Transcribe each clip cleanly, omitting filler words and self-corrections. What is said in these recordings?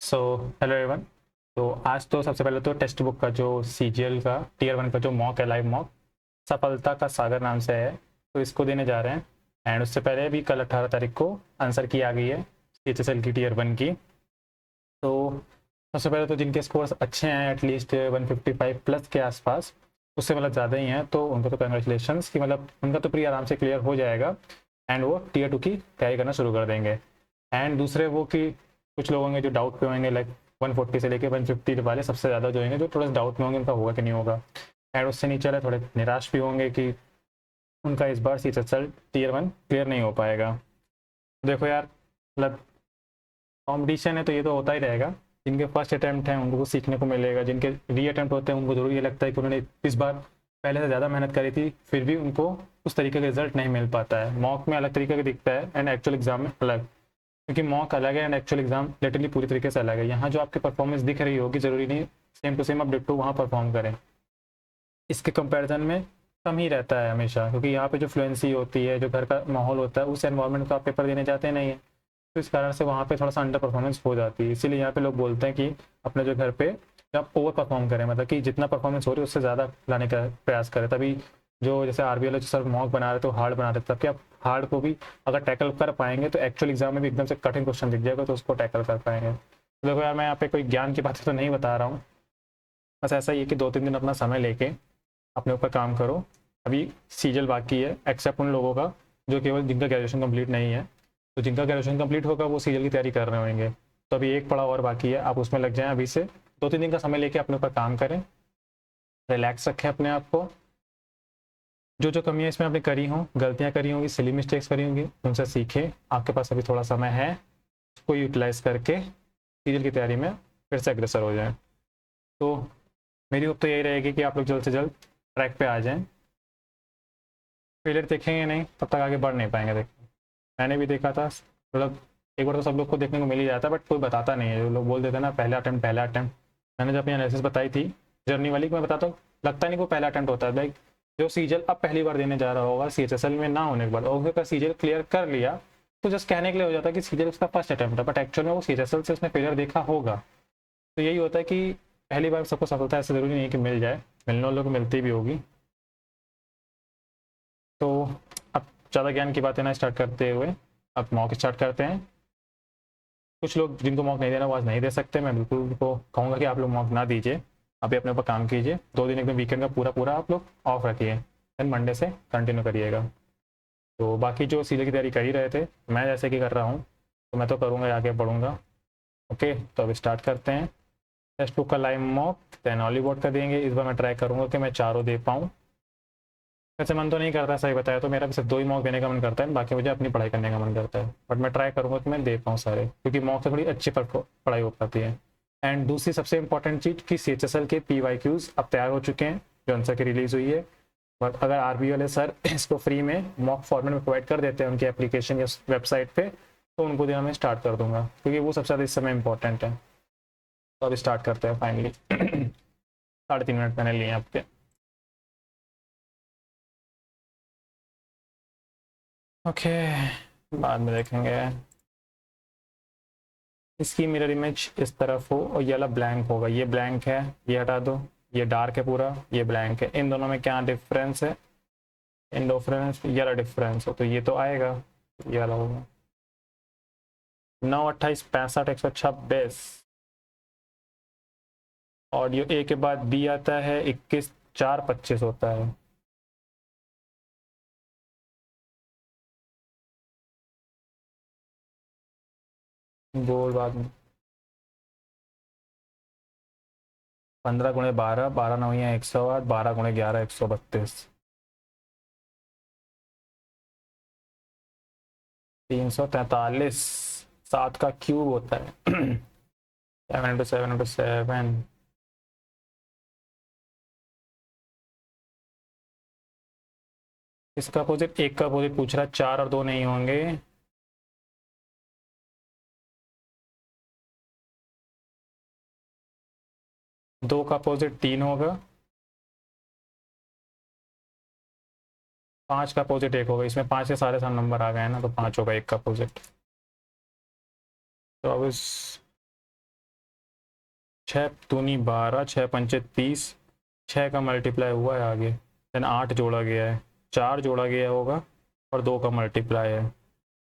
So hello everyone. तो आज तो सबसे पहले तो टेक्स्ट बुक का जो सीजीएल का टीयर 1 का जो मॉक है, लाइव मॉक सफलता का सागर नाम से है, तो इसको देने जा रहे हैं। एंड उससे पहले भी कल 18 तारीख को आंसर की आ गई है सीएचएसएल की टीयर 1 की। तो सबसे पहले तो जिनके स्कोर्स अच्छे हैं एटलीस्ट 155 प्लस के आसपास, उससे मतलब ज़्यादा ही हैं, तो उनको तो कंग्रेचुलेशंस कि मतलब उनका तो प्री आराम से क्लियर हो जाएगा एंड वो टीयर 2 की तैयारी करना शुरू कर देंगे। एंड दूसरे वो कि कुछ लोग होंगे जो डाउट पे होंगे, लाइक 140 से लेके 150 वाले सबसे ज़्यादा जो होंगे जो थोड़ा डाउट में होंगे उनका होगा कि नहीं होगा। एंड उससे नीचे वाले थोड़े निराश भी होंगे कि उनका इस बार सीएचएसएल टीयर 1 क्लियर नहीं हो पाएगा। देखो यार, मतलब कॉम्पिटिशन है तो ये तो होता ही रहेगा। जिनके फर्स्ट अटैम्प्ट हैं उनको सीखने को मिलेगा, जिनके री अटैम्प्ट होते हैं उनको जरूर ये लगता है कि उन्होंने इस बार पहले से ज़्यादा मेहनत करी थी, फिर भी उनको उस तरीके का रिजल्ट नहीं मिल पाता है। मॉक में अलग तरीके का दिखता है एंड एक्चुअल एग्जाम में अलग, क्योंकि मॉक अलग है एंड एक्चुअल एग्जाम लिटरली पूरी तरीके से अलग है। यहाँ जो आपकी परफॉर्मेंस दिख रही होगी ज़रूरी नहीं सेम टू सेम आप डिट्टो वहाँ परफॉर्म करें। इसके कंपैरिजन में कम ही रहता है हमेशा, क्योंकि यहाँ पे जो फ्लुएंसी होती है, जो घर का माहौल होता है, उस एनवायरनमेंट का आप पेपर देने जाते नहीं है, तो इस कारण से वहाँ पे थोड़ा सा अंडर परफॉर्मेंस हो जाती है। इसीलिए यहाँ पे लोग बोलते हैं कि अपने जो घर पे आप ओवर परफॉर्म करें, मतलब कि जितना परफॉर्मेंस हो रही है उससे ज़्यादा लाने का प्रयास करें, तभी जो जैसे आरबीएल जो सर मॉक बना रहे तो हार्ड बना रहे, तब कि आप हार्ड को भी अगर टैकल कर पाएंगे तो एक्चुअल एग्जाम में भी एकदम से कठिन क्वेश्चन दिख जाएगा तो उसको टैकल कर पाएंगे। तो देखो यार, मैं यहाँ पे कोई ज्ञान की बातें तो नहीं बता रहा हूँ, बस ऐसा ही है कि 2-3 दिन अपना समय लेके अपने ऊपर काम करो। अभी सीजल बाकी है, एक्सेप्ट उन लोगों का जो केवल जिनका ग्रेजुएशन कंप्लीट नहीं है। तो जिनका ग्रेजुएशन कंप्लीट होगा वो सीजल की तैयारी कर रहे होंगे, तो अभी एक पड़ा और बाकी है, आप उसमें लग जाएं अभी से। 2-3 दिन का समय लेके अपने ऊपर काम करें, रिलैक्स रखें अपने आप को। जो जो कमियाँ इसमें आपने करी हों, गलतियाँ करी होंगी, सिली मिस्टेक्स करी होंगी, उनसे सीखें। आपके पास अभी थोड़ा समय है, उसको यूटिलाइज करके सीजल की तैयारी में फिर से अग्रसर हो जाएं। तो मेरी होप तो यही रहेगी कि आप लोग जल्द से जल्द ट्रैक पे आ जाएं। फेलियर देखेंगे नहीं तब तक आगे बढ़ नहीं पाएंगे। देखिए, मैंने भी देखा था, मतलब एक बार तो सब लोग को देखने को मिल ही जाता है, बट कोई बताता नहीं है। जो लोग बोल देते हैं ना पहला अटैम्प्ट पहला अटैम्प्ट, मैंने जब अपनी एनालिसिस बताई थी जर्नी वाली, मैं बताता हूँ लगता नहीं को पहला अटैम्प्ट होता है। लाइक जो सीजल अब पहली बार देने जा रहा होगा सीएचएसएल में ना होने के बाद, और उसका सीजल क्लियर कर लिया, तो जस्ट कहने के लिए हो जाता है कि सीजल उसका फर्स्ट अटैम्प्ट है, बट एक्चुअल में वो सीएचएसएल से उसने फेलियर देखा होगा। तो यही होता है कि पहली बार सबको सफलता ऐसे ज़रूरी नहीं है कि मिल जाए, मिलने वालों को मिलती भी होगी। तो अब ज़्यादा ज्ञान की बातें ना स्टार्ट करते हुए अब मॉक स्टार्ट करते हैं। कुछ लोग जिनको मॉक नहीं देना वो आज नहीं दे सकते, मैं बिल्कुल उनको कहूँगा कि आप लोग मॉक ना दीजिए, अभी अपने ऊपर काम कीजिए। 2 दिन एकदम वीकेंड का पूरा पूरा आप लोग ऑफ रखिए, देन मंडे से कंटिन्यू करिएगा। तो बाकी जो सीधे की तैयारी कर ही रहे थे, मैं जैसे कि कर रहा हूँ, तो मैं तो करूँगा, आगे बढ़ूँगा। ओके, तो अब स्टार्ट करते हैं टेक्स्ट बुक का लाइव मॉक, देन हॉलीवुड का देंगे। इस बार मैं ट्राई करूँगा कि मैं चारों दे पाऊँ। वैसे मन तो नहीं करता, सही बताया तो मेरा भी सिर्फ 2 ही मॉक देने का मन करता है, बाकी मुझे अपनी पढ़ाई करने का मन करता है, बट मैं ट्राई करूँगा कि मैं दे पाऊँ सारे, क्योंकि मॉक से थोड़ी अच्छी पढ़ाई हो पाती है। एंड दूसरी सबसे इंपॉर्टेंट चीज़ कि सीएचएसएल के PYQs अब तैयार हो चुके हैं, जो आंसर की रिलीज़ हुई है। बट अगर आरबी वाले सर इसको फ्री में मॉक फॉर्मेट में प्रोवाइड कर देते हैं उनके एप्लीकेशन या वेबसाइट पे, तो उनको देना मैं स्टार्ट कर दूंगा, क्योंकि वो सबसे ज़्यादा इस समय इंपॉर्टेंट है। तो अब स्टार्ट करते हैं फाइनली। 3.5 मिनट मैंने लिए आपके। ओके, बाद में देखेंगे। इसकी मिरर इमेज इस तरफ हो और ये वाला ब्लैंक होगा, ये ब्लैंक है, ये हटा दो, ये डार्क है पूरा, ये ब्लैंक है। इन दोनों में क्या डिफरेंस है? इन डिफरेंस ये वाला डिफरेंस हो तो ये तो आएगा, ये वाला होगा 9, 28, 65, 126। ऑडियो ए के बाद बी आता है, 21, 4, 25 होता है। बोल बाद में 15 × 12, 12 9 108, 12 × 11 132, 343। 7 का क्यूब होता है 7 × 7 × 7। इसका अपोजिट, एक का अपोजिट पूछ रहा है, 4 और 2 नहीं होंगे। 2 का अपोजिट 3 होगा। 5 का अपोजिट 1 होगा। इसमें 5 के सारे सारे नंबर आ गए हैं ना, तो 5 होगा 1 का अपोजिट। तो अब इस छः दूनी 12, 6 पंचे 30, 6 का मल्टीप्लाई हुआ है आगे, देन 8 जोड़ा गया है, 4 जोड़ा गया होगा और 2 का मल्टीप्लाई है,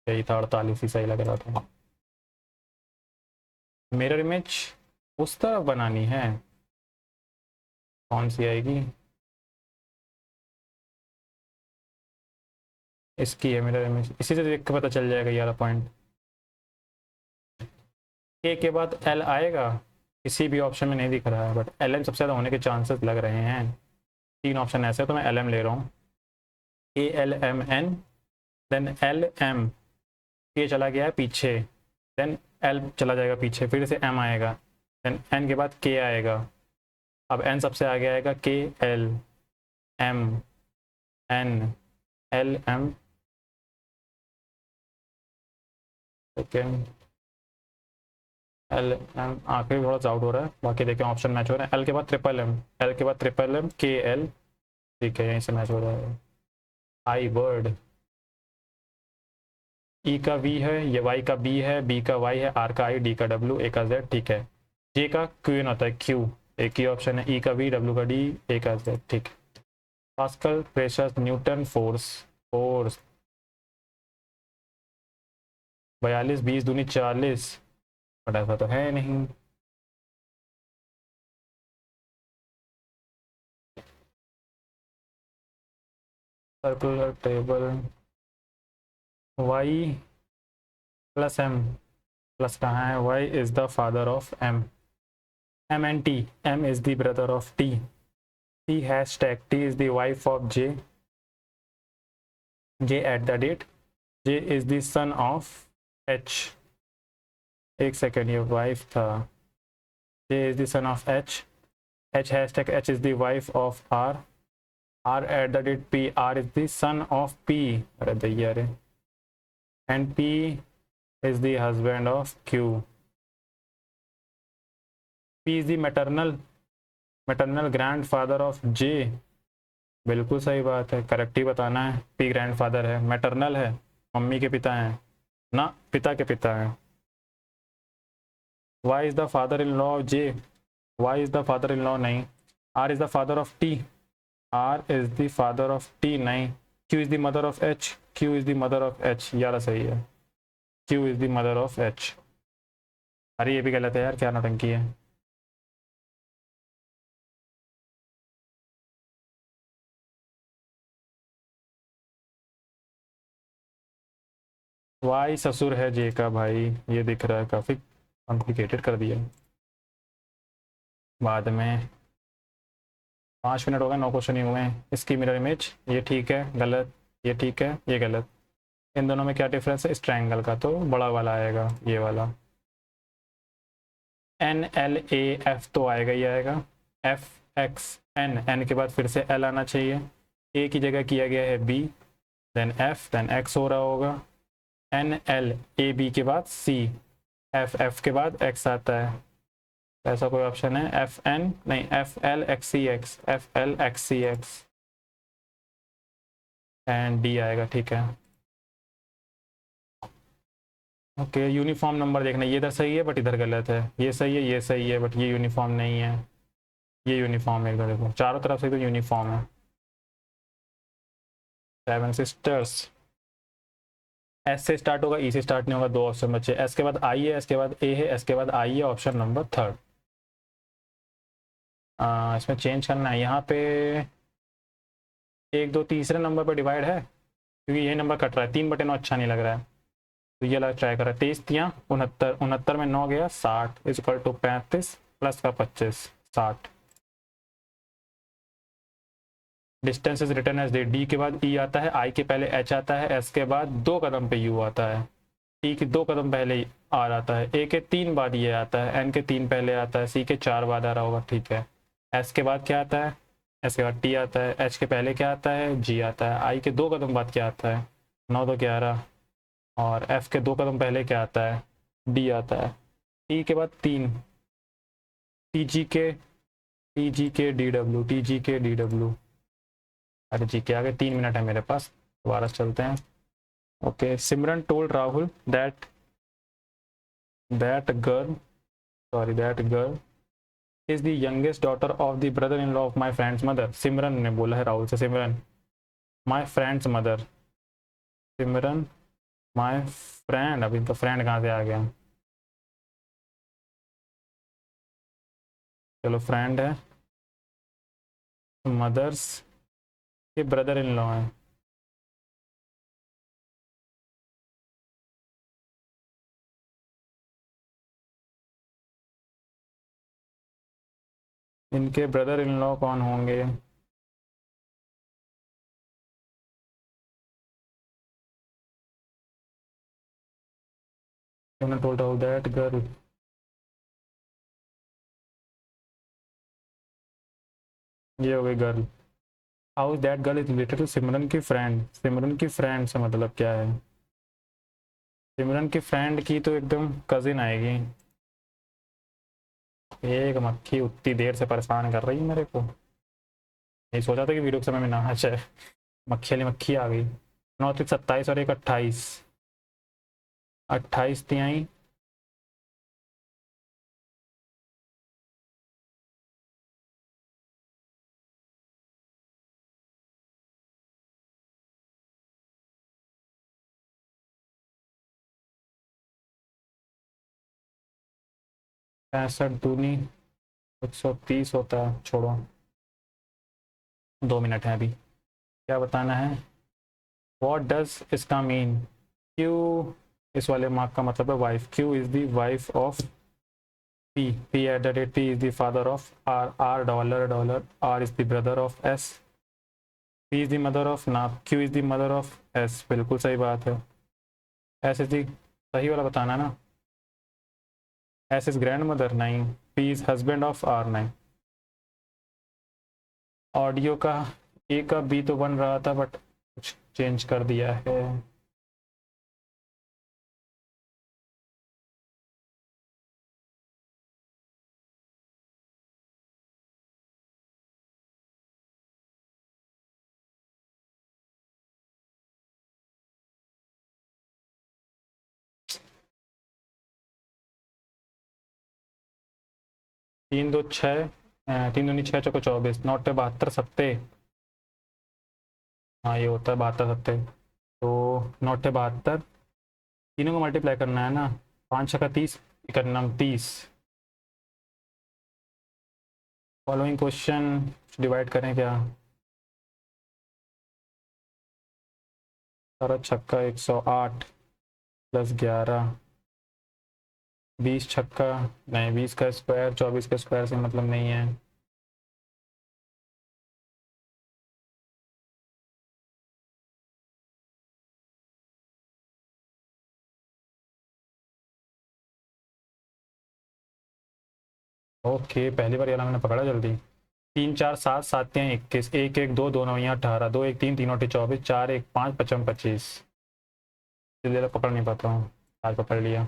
यही था 48 ही सही लग रहा था। मिरर इमेज उस तरफ बनानी है, कौन सी आएगी? इसकी है मिरर इमेज, इसी से देख के पता चल जाएगा यार पॉइंट। के बाद एल आएगा, किसी भी ऑप्शन में नहीं दिख रहा है, बट एल एम सबसे ज़्यादा होने के चांसेस लग रहे हैं। 3 ऑप्शन ऐसे, तो मैं एल एम ले रहा हूँ, A L M N, then L M, K चला गया है पीछे, देन एल चला जाएगा पीछे, फिर से एम आएगा, देन एन के बाद के आएगा, अब एन सबसे आगे आएगा, K L M N L M, second L M, आखिरी थोड़ा डाउट हो रहा है, बाकी देखें ऑप्शन मैच हो रहा है। एल के बाद ट्रिपल एम, एल के बाद ट्रिपल एम, के एल, ठीक है यहीं से मैच हो रहा है। आई वर्ड, ई का वी है, ये वाई का बी है, बी का वाई है, आर का आई, डी का डब्ल्यू, ए का जेड, ठीक है। जे का क्यू होता है, क्यू एक ही ऑप्शन है, ई का वी, डब्ल्यू का डी, ए का जेड, ठीक है। Pascal, pressure, newton, force, force 42, 20 दूनी 40, बट ऐसा तो है नहीं। Circular table, Y plus M, plus कहाँ है, Y is the father of M, M and T, M is the brother of T, T hashtag, T is the wife of J, J at the date, J is the son of H, एक second ये wife था, J is the son of H, H hashtag, H is the wife of R, R at the rate P, R is the son of P, अरे दैया रे, and P is the husband of Q. P is the maternal grandfather of J. बिल्कुल सही बात है, correct ही बताना है। P grandfather है, मैटरनल है, मम्मी के पिता हैं ना, पिता के पिता हैं। Y is the father in law of J, Y is the father in law नहीं, R is the father of T, R is the father of T नहीं, Q is the mother of H, Q is the mother of H, यार सही है, Q is the mother of H। अरे ये भी गलत है यार, क्या नौटंकी है। वाई ससुर है जे का भाई, ये दिख रहा है, काफ़ी कॉम्प्लिकेटेड कर दिया। बाद में 5 मिनट हो गए, 9 क्वेश्चन ही हुए हैं। इसकी मिरर इमेज, ये ठीक है, गलत, ये ठीक है, ये गलत। इन दोनों में क्या डिफरेंस है, इस ट्रायंगल का, तो बड़ा वाला आएगा, ये वाला। एन एल ए एफ तो आएगा ही आएगा, एफ एक्स एन, एन के बाद फिर से एल आना चाहिए, ए की जगह किया गया है B, then F, then X हो रहा होगा, एन एल ए बी के बाद सी, एफ एफ के बाद एक्स आता है, ऐसा कोई ऑप्शन है, एफ एन नहीं, F L X C X, F L X C X, and D आएगा, ठीक है। ओके, यूनिफॉर्म नंबर देखना, ये इधर सही है बट इधर गलत है, ये सही है, ये सही है बट ये यूनिफॉर्म नहीं है, ये यूनिफॉर्म है, इधर देखो चारों तरफ से तो यूनिफॉर्म है। 7 सिस्टर्स, एस से स्टार्ट होगा, ई से स्टार्ट नहीं होगा, 2 ऑप्शन बचे, एस के बाद आई है, एस के बाद ए है, एस के बाद आई है, ऑप्शन नंबर 3। इसमें चेंज करना है, यहाँ पे 1 2 तीसरे नंबर पर डिवाइड है, क्योंकि ये नंबर कट रहा है, 3/9 अच्छा नहीं लग रहा है, तो ये लगा ट्राई कर रहा है। 23 तियाँ 69, 69 में 9 गया, 60 इज इक्वल टू 35 प्लस का 25, 60। Distance is written as D के बाद ई आता है, आई के पहले एच आता है, एस के बाद 2 कदम पे यू आता है, टी के 2 कदम पहले आर आता है, ए के 3 बाद ये आता है, एन के 3 पहले आता है, सी के 4 बाद आ रहा होगा, ठीक है। एस के बाद क्या आता है, एस के बाद टी आता है, एच के पहले क्या आता है, जी आता है, आई के 2 कदम बाद क्या आता है, 9 2 11, और एफ के 2 कदम पहले क्या आता है, डी आता है, टी के बाद 3, टी जी के डी डब्ल्यू, टी जी के डी डब्ल्यू, अरे जी के आगे 3 मिनट है मेरे पास, दोबारा चलते हैं। Okay, Simran told Rahul that girl is the youngest daughter of the brother in law of my friend's mother. Simran ने बोला है राहुल से, Simran my friend's mother. Simran my friend, अभी तो फ्रेंड कहाँ से आ गया, चलो फ्रेंड है, मदर्स के ब्रदर इन लॉ है। इनके ब्रदर इन लॉ कौन होंगे? टोल्ड हाउ दैट गर्ल, ये हो गई girl. How that girl is related to Simran की फ्रेंड। सिमरन की फ्रेंड से मतलब क्या है? सिमरन की फ्रेंड की तो एकदम कजिन आएगी। एक मक्खी उतनी देर से परेशान कर रही है मेरे को, नहीं सोचा था कि वीडियो के समय में नहा जाए, मक्खी वाली मक्खी आ गई। 9 27 और एक 28, 28 तिहाई 65 दूनी 130 होता है, छोड़ो 2 मिनट है अभी। क्या बताना है? वॉट डज इसका मीन? क्यू, इस वाले मार्क का मतलब है wife. Q is the wife of P, P at the rate P is the father of R, R dollar dollar R is the brother of S, P is the mother of ना, Q is the mother of S. बिल्कुल सही बात है। S is the, सही वाला बताना ना, S is grandmother, नहीं, P is husband of R, नहीं। ऑडियो का ए का बी तो बन रहा था बट कुछ चेंज कर दिया है। 3 2 6, 3 दूनी 6 चौको 24, 9 8 72 सत्ते। हाँ ये होता है 72 सत्ते, तो 9 8 72, तीनों को मल्टीप्लाई करना है ना, 5 6 30, इकन्नम 30। फॉलोइंग क्वेश्चन डिवाइड करें क्या? 18 छक्का 108 +11, 20 छक्का, नहीं 20 का स्क्वायर 24 का स्क्वायर से मतलब नहीं है। ओके, पहली बार ये वाला मैंने पकड़ा जल्दी। 3 4 7, 7 3 21, 1 1 2, 2 9 18, 2 1 3, 3 8 24, 4 1 5, 55 25। जल्दी पकड़ नहीं पाता हूँ, आज पकड़ लिया।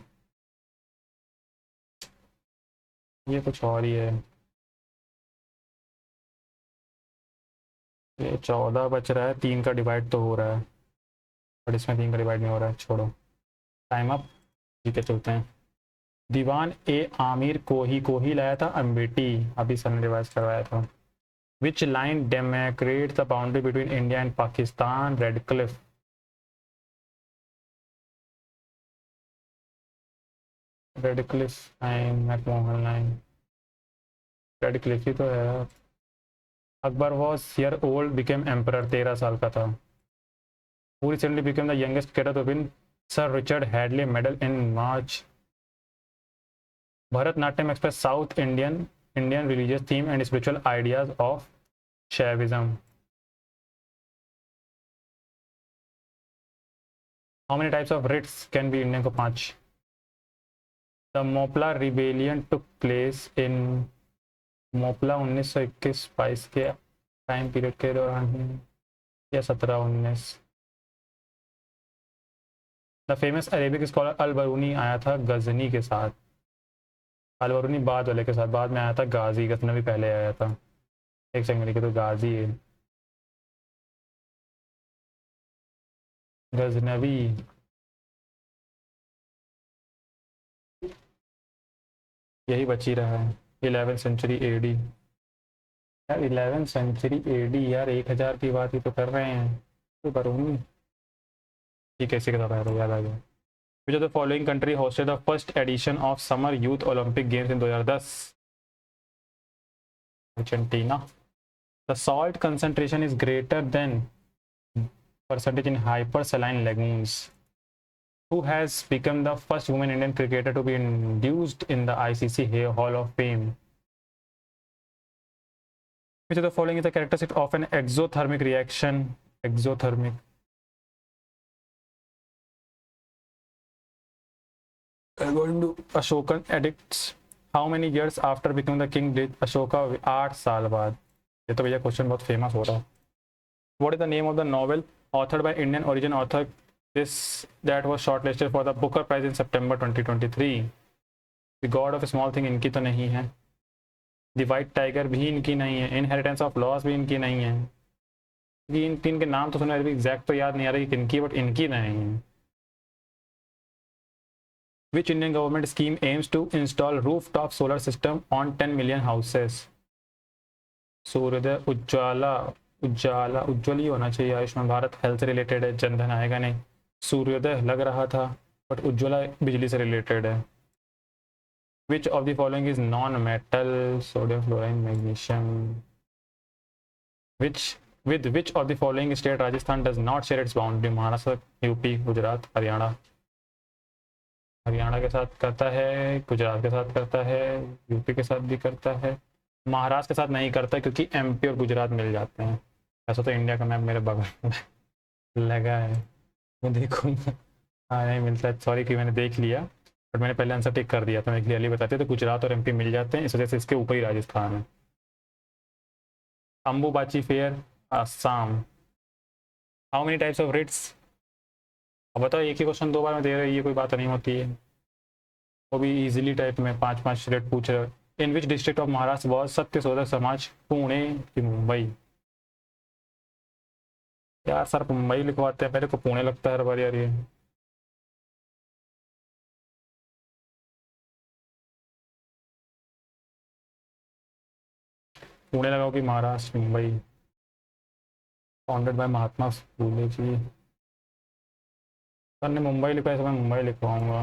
ये कुछ और ही है। ये 14 बच रहा है, 3 का डिवाइड तो हो रहा है बट इसमें 3 का डिवाइड नहीं हो रहा है, छोड़ो, टाइम अप। ठीक है चलते हैं। दीवान ए आमिर को ही लाया था अम्बेटी, अभी सर ने रिवाइज करवाया था। Which line demarcated the boundary between India and Pakistan? Radcliffe, Radcliffe line, McMahon line, Radcliffe ही तो है। Akbar was year old became emperor, 13 साल का था। who recently became the youngest cadet to win Sir Richard Hadley Medal in March? Bharatnatyam express South Indian religious theme and spiritual ideas of Shaivism. How many types of writs can be Indian को? 5। The Mopla rebellion took place in, Moplah 1921-22 के time period के दौरान या 17 19। The famous Arabic scholar Al Biruni आया था गजनी के साथ, अल बरूनी बाद वाले के साथ, बाद में आया था गाजी, गजनवी पहले आया था। एक सेकंड लिखे तो गाजी है, गजनवी। यही बची रहा है, 11th सेंचुरी एडी। यार 11th सेंचुरी एडी यार, 1000 की बात ही तो कर रहे हैं। तो बरूनी ये कैसे का था याद आ गया। Which of the following country hosted the first edition of Summer Youth Olympic Games in 2010? Argentina. The salt concentration is greater than percentage in hypersaline lagoons. Who has become the first woman Indian cricketer to be induced in the ICC Hall of Fame? Which of the following is the characteristic of an exothermic reaction? Exothermic. According to Ashokan edicts, how many years after becoming the king did Ashoka? 8 साल बाद। ये तो भैया question बहुत famous हो रहा है। What is the name of the novel authored by Indian origin author this that was shortlisted for the Booker Prize in September 2023? The God of Small Thing इनकी तो नहीं है। The White Tiger भी इनकी नहीं है। Inheritance of Laws भी इनकी नहीं है। इन तीन के नाम तो सुना, अभी एग्जैक्ट तो याद नहीं आ रही किनकी, बट इनकी नहीं है। Which Indian government scheme aims to install rooftop solar system on 10 million houses? सूर्योदय उज्ज्वला उज्ज्वला उज्ज्वल ही होना चाहिए। आयुष्मान भारत हेल्थ से रिलेटेड है, जनधन आएगा नहीं। सूर्योदय लग रहा था बट उज्ज्वला बिजली से रिलेटेड है। Which of the following is non-metal? Sodium, fluorine, magnesium. Which of the following state Rajasthan does not share its boundary? Maharashtra, UP, Gujarat, Haryana. Haryana के साथ करता है, गुजरात के साथ करता है, यूपी के साथ भी करता है, महाराष्ट्र के साथ नहीं करता क्योंकि एमपी और गुजरात मिल जाते हैं। ऐसा तो इंडिया का मैप मेरे बगल में लगा है, मैं देखूंगा। हाँ नहीं मिलता है, सॉरी कि मैंने देख लिया, बट मैंने पहले आंसर टिक कर दिया था। मैं क्लियरली बताते तो गुजरात और एमपी मिल जाते हैं, इस वजह से इसके ऊपर ही राजस्थान है। Ambubachi fair Assam. How many types of writs? अब बताओ, एक ही क्वेश्चन 2 बार में दे रहे, ये कोई बात नहीं होती है। वो भी इजीली टाइप में 5-5 रेट पूछ रहे हो। In which district of Maharashtra was Satyashodhak Samaj? Pune की मुंबई? यार सर मुंबई लिखवाते हैं, मेरे को पुणे लगता है हर बार यार। ये पुणे लगाओ कि Maharashtra Mumbai? Founded by Mahatma Phule ji. Sir ने मुंबई लिखा है, मैं मुंबई लिखवाऊंगा।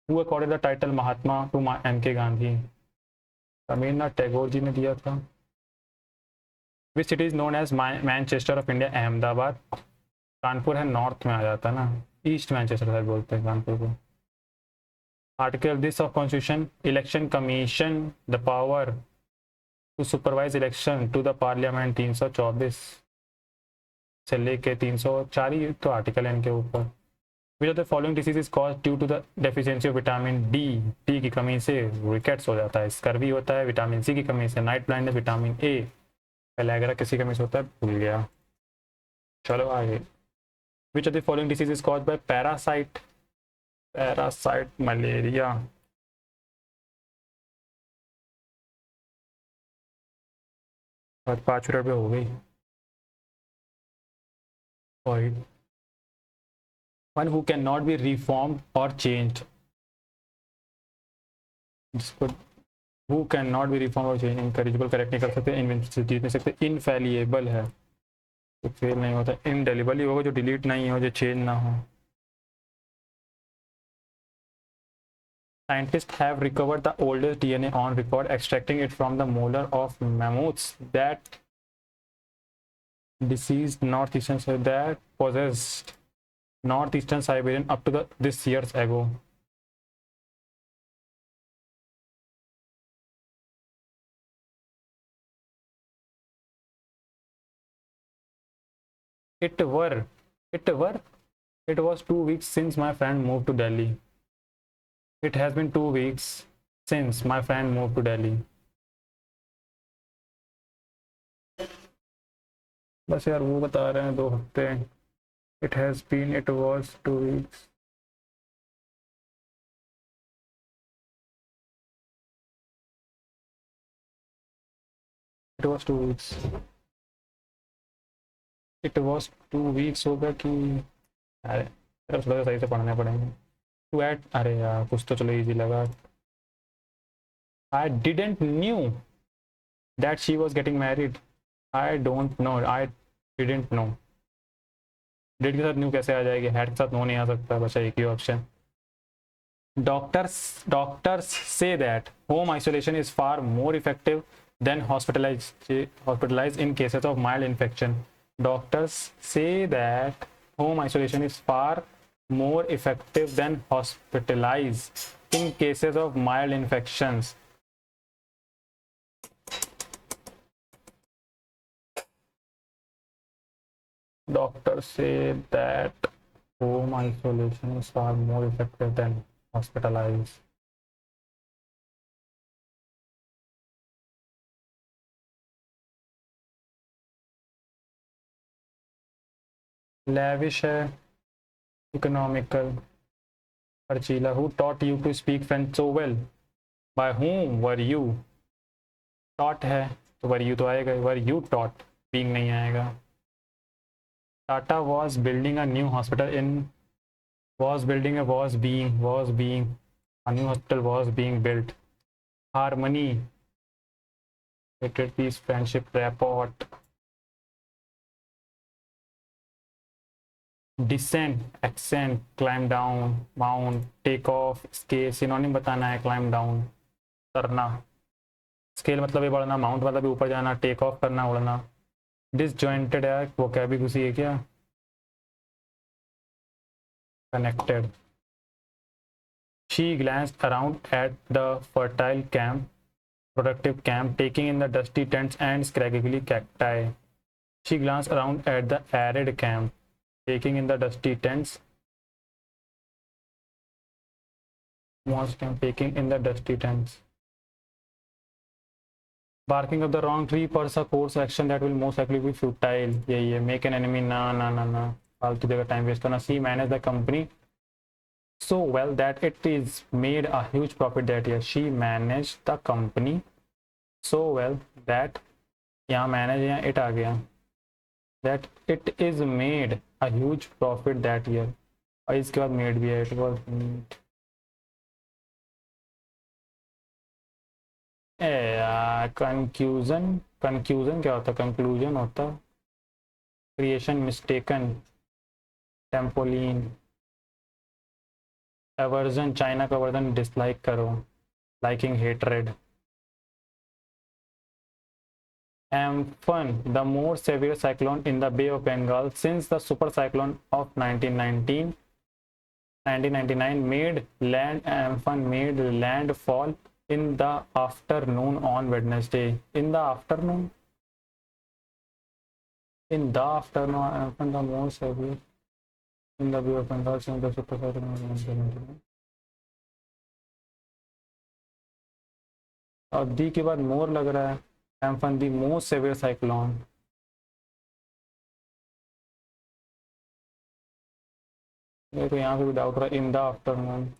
Who accorded the title Mahatma to M K Gandhi? Rabindranath Tagore ji ने दिया था। Which city is known as Manchester of India? Ahmedabad. Kanpur है, नॉर्थ में आ जाता है ना, ईस्ट मैनचेस्टर शायद बोलते हैं कानपुर को। Article this of constitution, election commission the power to supervise election to the parliament. 324 से लेके 304 ही तो आर्टिकल है इनके ऊपर। Which of the following disease is cause due to the deficiency of vitamin D? D की कमी से रिकेट्स हो जाता है, स्कर्वी होता है। विटामिन सी की कमी से night blindness. Vitamin A pellagra किसी कमी से होता है, भूल गया। चलो आगे। विच of the following disease is cause by parasite? Parasite malaria. और 5 मिनट में हो गई। One who cannot be reformed or changed? जिसको who cannot be reformed or changed, incorrigible correct नहीं कर सकते, इनविंसिबल जीत नहीं सकते, इनफेलिएबल है तो फेल नहीं होता, इंडेलिबल ही होगा जो डिलीट नहीं हो, जो चेंज ना हो। Scientists have recovered the oldest DNA on record, extracting it from the molar of mammoths that deceased northeastern that possessed northeastern Siberian up to this years ago. It was 2 weeks since my friend moved to Delhi. It has been 2 weeks since my friend moved to Delhi. बस यार वो बता रहे हैं 2 हफ्ते। It has been, it was 2 weeks. It was 2 weeks. It was 2 weeks होगा कि अरे थोड़ा सही से पढ़ने पड़ेंगे। टू एट, अरे यार कुछ तो चलो इजी लगा। I didn't knew that she was getting married. I don't know. I didn't know. Did के साथ न्यू कैसे आ जाएगी? हैड के साथ नो नहीं आ सकता, बचा एक ही option. Doctors say that home isolation is far more effective than hospitalized in cases of mild infection. Doctors say that home isolation is far more effective than hospitalized in cases of mild infections. Doctors say that home isolation is far more effective than hospitalized. Lavish है, economical. Archila, who taught you to speak French so well? By whom were you taught है, तो were you तो आएगा, were you taught, being नहीं आएगा. Tata was building a new hospital in, was building a was being, a new hospital was being built. Harmony, created peace, friendship, rapport. Descent, ascent, climb down, mount, take off, scale. Synonym बताना है climb down, उतरना. Scale मतलब ये बढ़ना, mount मतलब ऊपर जाना, take off करना, उड़ना. डिसजॉइंटेड है, वो क्या भी घुसी है क्या? Connected. She glanced around at the fertile camp, productive camp, taking in the dusty tents and scraggly cacti. She glanced around at the arid camp, taking in the dusty tents, taking in the dusty tents. Barking up the wrong tree pursues a course action that will most likely be futile. यही है. Make an enemy. ना फालतू जगह time waste करना. She managed the company so well that it is made a huge profit that year. She managed the company so well that, यहाँ manage यहाँ it आ गया, that it is made a huge profit that year. और इसके बाद made भी है. It was made. Conclusion क्या होता है? कंक्लूजन होता. Creation mistaken. टेम्पोलिन. एवर्जन, चाइना का वर्जन, डिसलाइक करो. Liking, hatred. Amphan, the more severe cyclone in the Bay of Bengal since the super cyclone of 1999 made landfall in the afternoon on Wednesday. In the afternoon, Amphan, the more severe in the Bay of Bengal since the super cyclone of 1999. अब दी के बाद मोर लग रहा है. Amphan, the most severe cyclone. देखो यहाँ पे भी डाउट रहा. In the afternoon.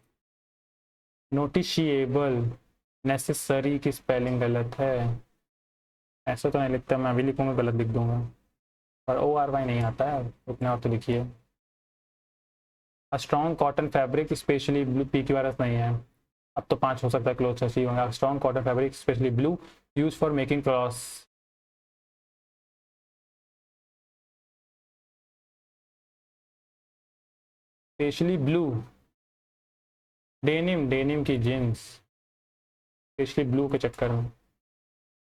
Noticeable, necessary की स्पेलिंग गलत है. ऐसा तो नहीं लिखता, मैं अभी लिखूंगा गलत लिख दूंगा. और ORY नहीं आता है उतने, और तो लिखिए. A strong cotton fabric specially blue. PQRS नहीं है. अब तो 5 हो सकता है क्लोथ अच्छी होंगे. Strong cotton fabric specially blue use for making clothes. Specially blue. Denim की जींस स्पेशली ब्लू के चक्कर में.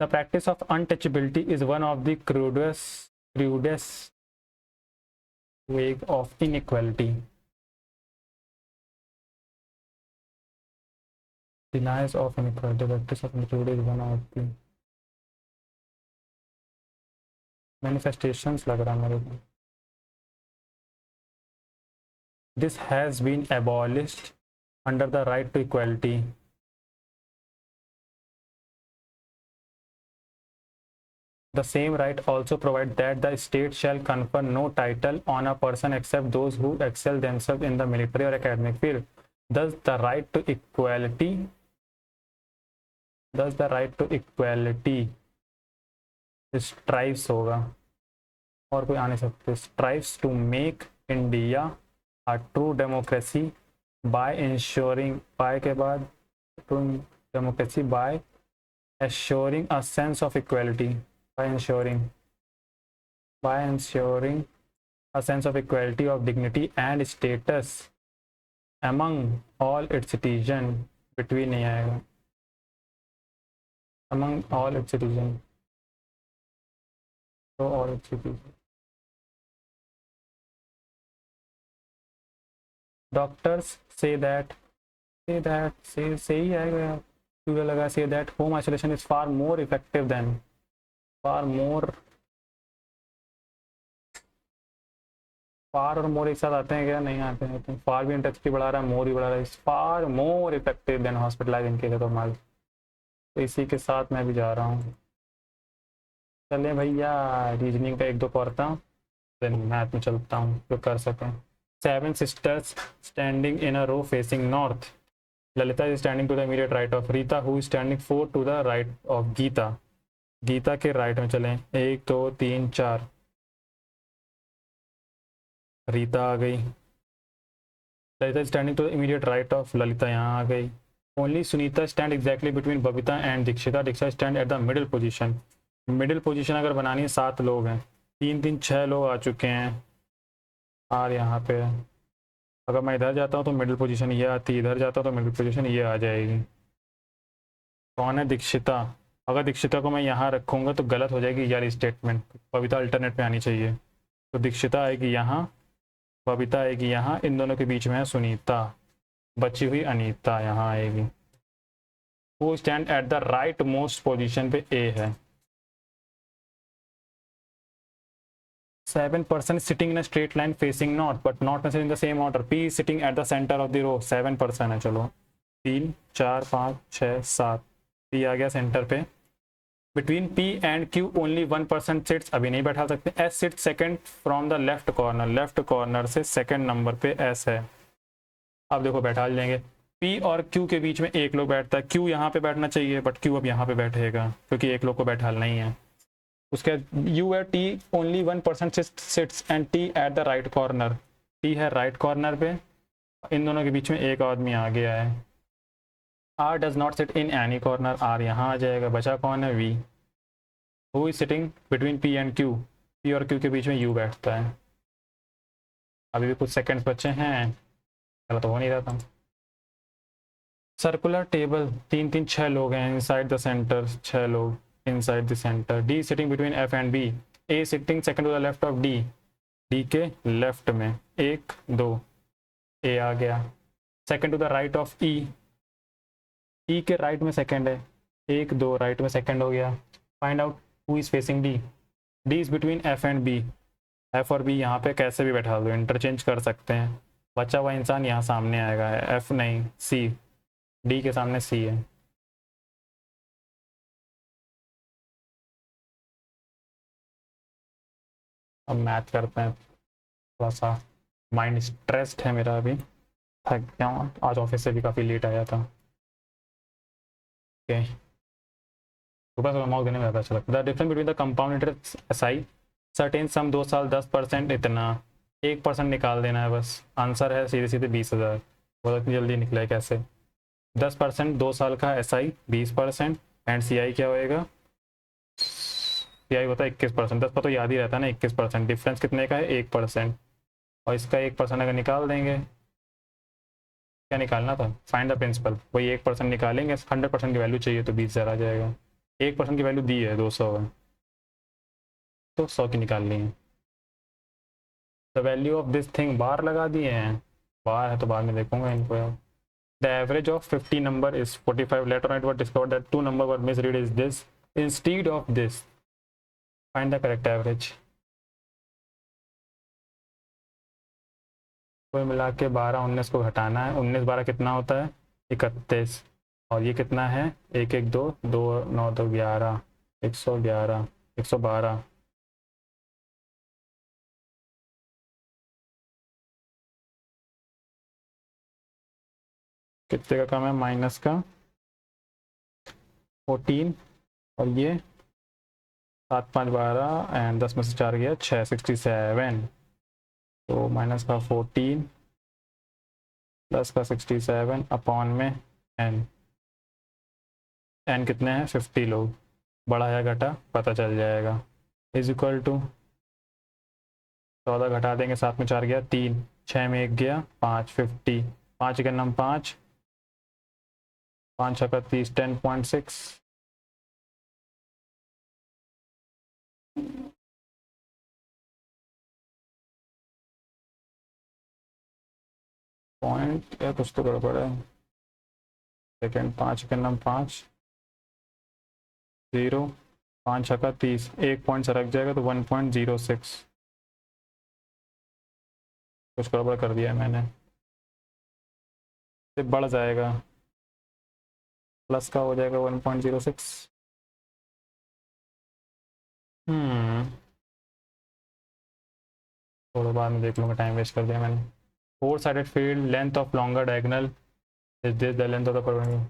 The practice of untouchability is one of the crudest way of inequality. Denies of inequality. The practice of inequality is one of the manifestations लग रहा है मेरे को. This has been abolished under the right to equality. The same right also provides that the state shall confer no title on a person except those who excel themselves in the military or academic field. Thus the right to equality strives होगा, और कोई आ नहीं सकते. strives to make India a true democracy by ensuring, by के बाद true democracy by assuring a sense of equality, by ensuring a sense of equality of dignity and status among all its citizens, between नहीं आएगा, among all its citizens, तो all its citizens. Doctors say ही आएगा यार, क्यों लगा say that home isolation is far more effective than, far more, फार और मोर एक साथ आते हैं क्या? नहीं आते हैं। तो फार भी इंटेंसिटी बढ़ा रहा है, मोर भी बढ़ा रहा है, फार मोर इफेक्टिव देन हॉस्पिटलाइज इनके लिए तो माल। तो इसी के साथ मैं भी जा रहा हूँ। चले भैया, रीजनिंग का एक दो पढ़ता हूँ, देन मैथ में चलता हूँ जो कर सकें। 7 sisters standing in a row facing north. Lalita is standing to the immediate right of Rita, who is standing 4 to the right of Geeta. Gita के राइट में चलें, 1 2 3 4, रीता आ गई। Lalita standing to the immediate right of Lalita, यहाँ आ गई। Only Sunita stand exactly between Babita and Dikshita, Dikshita stand at the middle position. Middle position अगर बनानी है, 7 लोग हैं, 3 3 6 लोग आ चुके हैं। और यहाँ पे अगर मैं इधर जाता हूँ तो मिडिल पोजीशन ये आती, इधर जाता हूँ तो मिडिल पोजीशन ये आ जाएगी। कौन है? दीक्षिता। अगर दीक्षिता को मैं यहाँ रखूँगा तो गलत हो जाएगी यार स्टेटमेंट, बबीता अल्टरनेट में आनी चाहिए। तो दीक्षिता आएगी यहाँ, बबीता आएगी यहाँ, इन दोनों के बीच में है सुनीता, बची हुई अनीता यहाँ आएगी। वो stand at the rightmost position पे ए है। 7% sitting in straight line facing north but not necessary in the same order. P sitting at the centre of the row, 7% है। चलो 3 4 5 6 7, पी आ गया सेंटर पे। Between P and Q only 1% sits, अभी नहीं बैठा सकते। S sit second from the left corner, left corner से second number पे एस है। अब देखो बैठा लेंगे, पी और क्यू के बीच में एक लोग बैठता है, क्यू यहाँ पे बैठना चाहिए बट क्यू अब यहाँ पे बैठेगा क्योंकि एक लोग को बैठाना ही है। उसके यू है T only 1% sits and T eight the right corner, T है राइट कॉर्नर पे, इन दोनों के बीच में एक आदमी आ गया है। R does not sit in any corner, R यहाँ आ जाएगा। बचा कौन है? V. Who is sitting between P and Q, P और क्यू के बीच में यू बैठता है। अभी भी कुछ सेकंड्स बचे हैं, गलत हो नहीं रहा था। सर्कुलर टेबल, 3 3 6 लोग हैं इनसाइड द सेंटर, 6 लोग inside the centre. D sitting between F and B, A sitting second to the left of D, D के लेफ्ट में 1 2, ए आ गया। Second to the right of E, E के right में second है, 1 2 right में second हो गया। Find out who is facing D, D is between F and B, F और बी यहाँ पे कैसे भी बैठा दो, इंटरचेंज कर सकते हैं। बचा हुआ इंसान यहाँ सामने आएगा, एफ नहीं सी, डी के सामने सी है। अब मैथ करते हैं, थोड़ा सा माइंड स्ट्रेस्ड है मेरा, अभी थक गया हूँ, आज ऑफिस से भी काफ़ी लेट आया था। ओके, सुबह सुबह मॉक देने में ज़्यादा अच्छा लगता है। The difference between the compound interest S I certain सम 2 साल 10%, इतना 1% निकाल देना है बस। आंसर है सीधे सीधे 20,000। बहुत इतनी जल्दी निकला है कैसे? 10% 2 साल का एस आई 20%, एंड सी आई क्या होएगा? सी आई होता है 21%। 10 पर तो याद ही रहता है ना, 21%। डिफरेंस कितने का है? 1%। और इसका 1% अगर निकाल देंगे, क्या निकालना था? फाइंड द प्रिंसिपल, वही 1% निकालेंगे। 100% की वैल्यू चाहिए तो 20,000 आ जाएगा। 1% की वैल्यू दी है 200 है, तो 100 की निकालनी है। The value of this thing, bar लगा दिए हैं, बार है तो बाद में देखूंगा इनको यार। The average of 50 number is 45। Later on it was discovered that 2 number were misread is this instead of this. Find the correct average. कोई मिला के 12 19 को घटाना है। 19 12 कितना होता है? 31। और ये कितना है? 1 1 2 2 9 2 11, 111 112। कितने का कम है? माइनस का 14, और ये 7 5 12 एंड 10 में से 4 गया 6, 67। तो माइनस का 14 प्लस का 67 अपॉन में n, एन कितने हैं 50 लोग, बड़ा या घटा पता चल जाएगा। इज इक्वल टू 14 घटा देंगे, 7 में 4 गया 3, 6 में 1 गया 5, 50, 5 के नाम 5, 5 छक्का 30, 10.6। पॉइंट या कुछ तो गड़बड़ है। सेकेंड 5 के नाम 5, 0, 5 छक्का 30, 1 पॉइंट से रख जाएगा तो 1.06। कुछ गड़बड़ कर दिया है मैंने, से बढ़ जाएगा, प्लस का हो जाएगा 1.06। थोड़ा बाद में देख लूँगा, टाइम वेस्ट कर दिया मैंने। 4-sided field, length of longer diagonal is this, the length of the polynomial.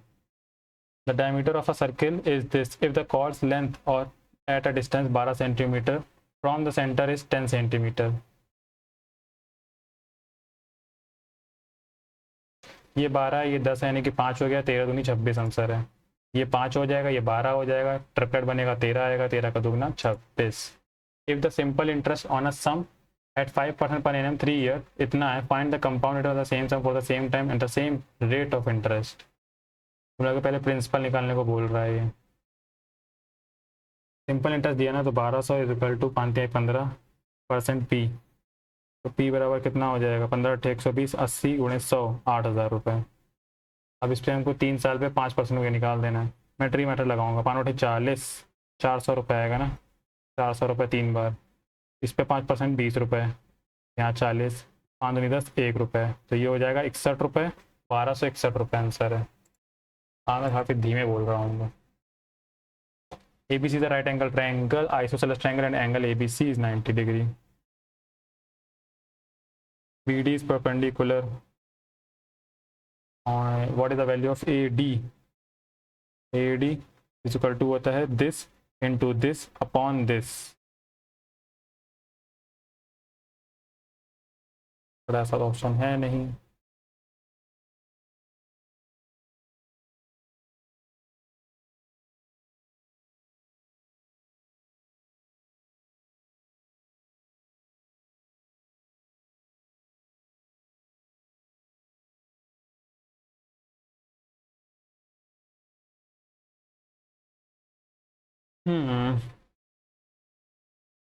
The diameter of a circle is this if the chord's length or at a distance 12 centimeter from the center is 10 centimeter. ये 12 ये 10 यानी कि 5 हो गया, 13 दूनी 26 answer है। ये 5 हो जाएगा, ये 12 हो जाएगा, ट्रिपलेट बनेगा 13 आएगा, 13 का दुगना 26। If the simple interest on a sum at 5% per annum 3 year इतना है, find the compound interest of the same sum for the same time and the same rate of interest। तुम लोग पहले प्रिंसिपल निकालने को बोल रहा है ये। सिंपल इंटरेस्ट दिया ना, तो 1200 इज इक्वल टू 15% पी, तो पी बराबर कितना हो जाएगा 15 120, 80 गुणे 100, 8000 रुपये। अब इस पर हमको 3 साल पे 5% के निकाल देना है। मैं ट्री मेथड लगाऊंगा, 5 40, 400 रुपये आएगा ना, 400 रुपये 3 बार, इस पे 5% 20 रुपये, यहाँ 40, 5 दूनी 10, 1 रुपये, तो ये हो जाएगा 61 रुपये, 1261 रुपये आंसर है। हाँ मैं काफ़ी धीमे बोल रहा हूँ। ABC is a right angle triangle, isosceles triangle and angle ABC is 90 degree. BD is perpendicular. What is the value of AD? AD is equal to होता है this into this upon this। थोड़ा सा option है नहीं।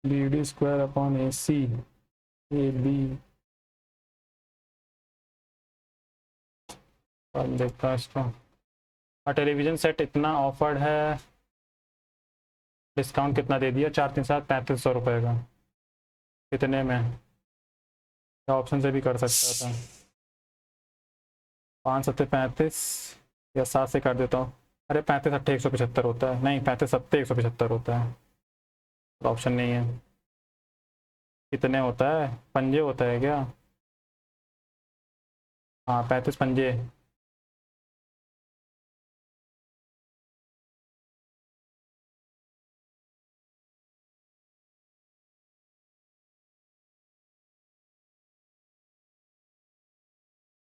BD square upon AC, AB। अब देखता है इसको। टेलीविज़न सेट इतना ऑफर्ड है, डिस्काउंट कितना दे दिया, 4 3 7 3500 रुपये का। कितने में, ऑप्शन से भी कर सकता था। 5 7 35 या 7 से कर देता हूँ। अरे 35 8 175 होता है, नहीं 35 7 175 होता है, ऑप्शन नहीं है। कितने होता है, पंजे होता है क्या? हाँ 35 पंजे।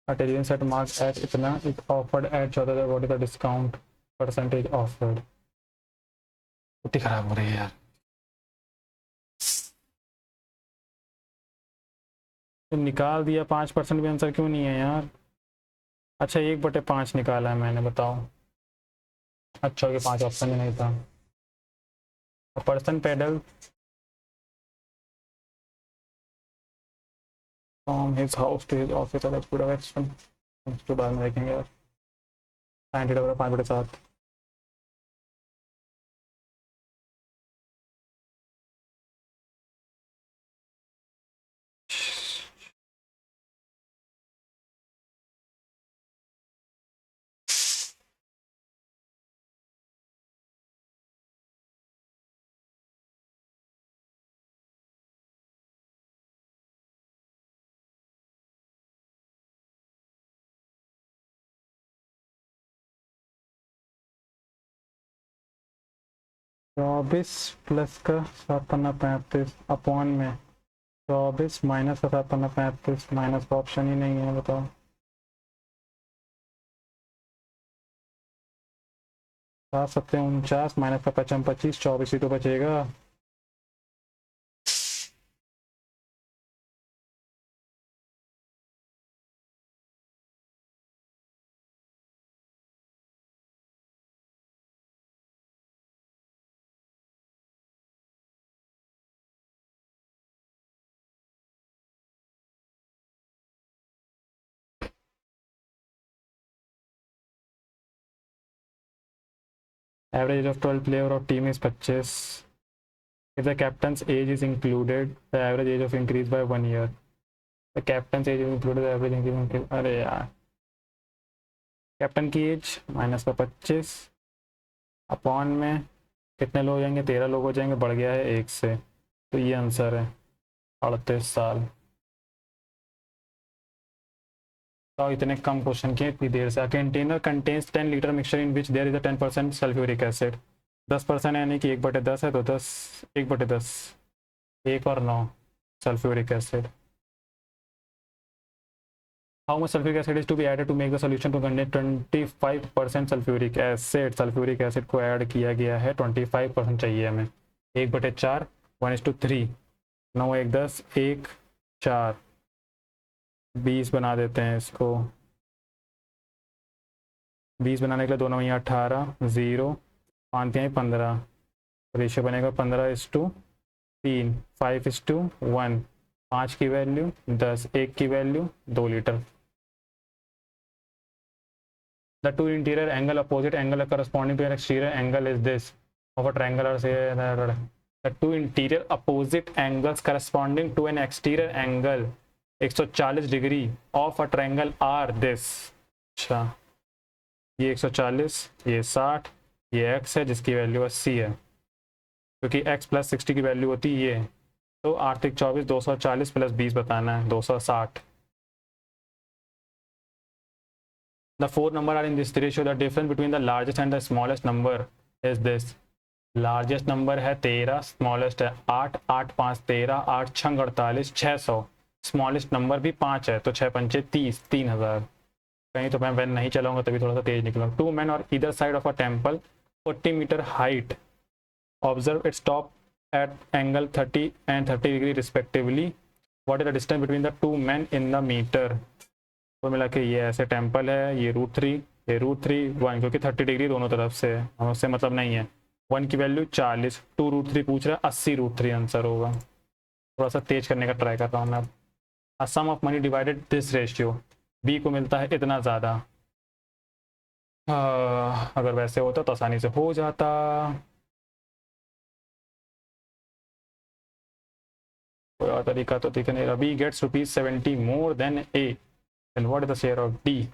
टेलीविजन सेट मार्क एट इतना, it offered eight 14, what is the discount percentage offered. छुट्टी खराब हो रही है यार। तो निकाल दिया, 5% भी आंसर क्यों नहीं है यार? अच्छा 1/5 निकाला है मैंने, बताओ। अच्छा ये 5 ऑप्शन ही नहीं था। Person pedal from his house to his office अलग पूरा एक्सपेंस, उसके बाद में देखेंगे यार। 5/7। चौबीस प्लस का 7×35 अपॉन में 24 माइनस का 7×35, माइनस का ऑप्शन ही नहीं है, बताओ। 7 7 49 माइनस का 55 25 24 ही तो बचेगा। एवरेज एज ऑफ 12 प्लेयर और team is 25। If the captain's age is included the average age of increase by 1 year. The captain's age is included the average increase. अरे यार, कैप्टन की एज माइनस का 25 upon में कितने लोग हो जाएंगे, 13 लोग हो जाएंगे, बढ़ गया है 1 से, तो ये आंसर है 38 साल। तो इतने कम क्वेश्चन किए इतनी देर से। Container contains 10 litre mixture in which there is a 10% sulphuric acid. 10% यानी कि 1/10 है, तो 10 1/10 1 और 9 sulphuric acid. How much sulphuric acid is to be added to make the solution to contain 25% sulphuric acid. Sulphuric acid को add किया गया है, 25% चाहिए हमें। 1/4 1:3 9 1 10 1 4 20 बना देते हैं इसको। 20 बनाने के लिए दोनों यहाँ 18 0 5 यहाँ 15, रेशियो बनेगा 15:3 5:1। 5 की वैल्यू 10, 1 की value 2 litre. The two interior angle opposite angle corresponding to an exterior angle is this of a triangle or say the two interior opposite angles corresponding to an exterior angle 140 degree of a triangle are this। अच्छा, ये 140, ये 60, ये x है जिसकी value 80 है, क्योंकि x + 60 की value होती है ये। तो 8 × 24 240 + 20 बताना है 260। The 4 numbers are in this ratio. The difference between the largest and the smallest number is this। Largest number है 13, स्मॉलेस्ट है 8, 8 5 13, 8 6 48 600। स्मॉलेस्ट नंबर भी 5 है, तो 6 पंचे 30 3000। कहीं तो मैं वैन नहीं चलाऊंगा तभी थोड़ा सा तेज निकला। 2 men on either side of a temple 40 meter height observe its top at angle 30 and 30 degree respectively। What is the distance between the 2 men in the meter। तो मिला के ये ऐसे टेम्पल है, ये √3 ये √3 1, क्योंकि 30 डिग्री दोनों तरफ से है, हमें उससे मतलब नहीं है। 1 की वैल्यू 40, 2 √3 पूछ रहा है, 80 √3 आंसर होगा। थोड़ा सा तेज करने का ट्राई कर रहा हूँ मैं अब। A sum of money divided this ratio, B को मिलता है इतना ज़्यादा। अगर वैसे होता तो आसानी से हो जाता। कोई और तरीका तो दिख नहीं रहा। B gets ₹70 more than a, then what is the share of D.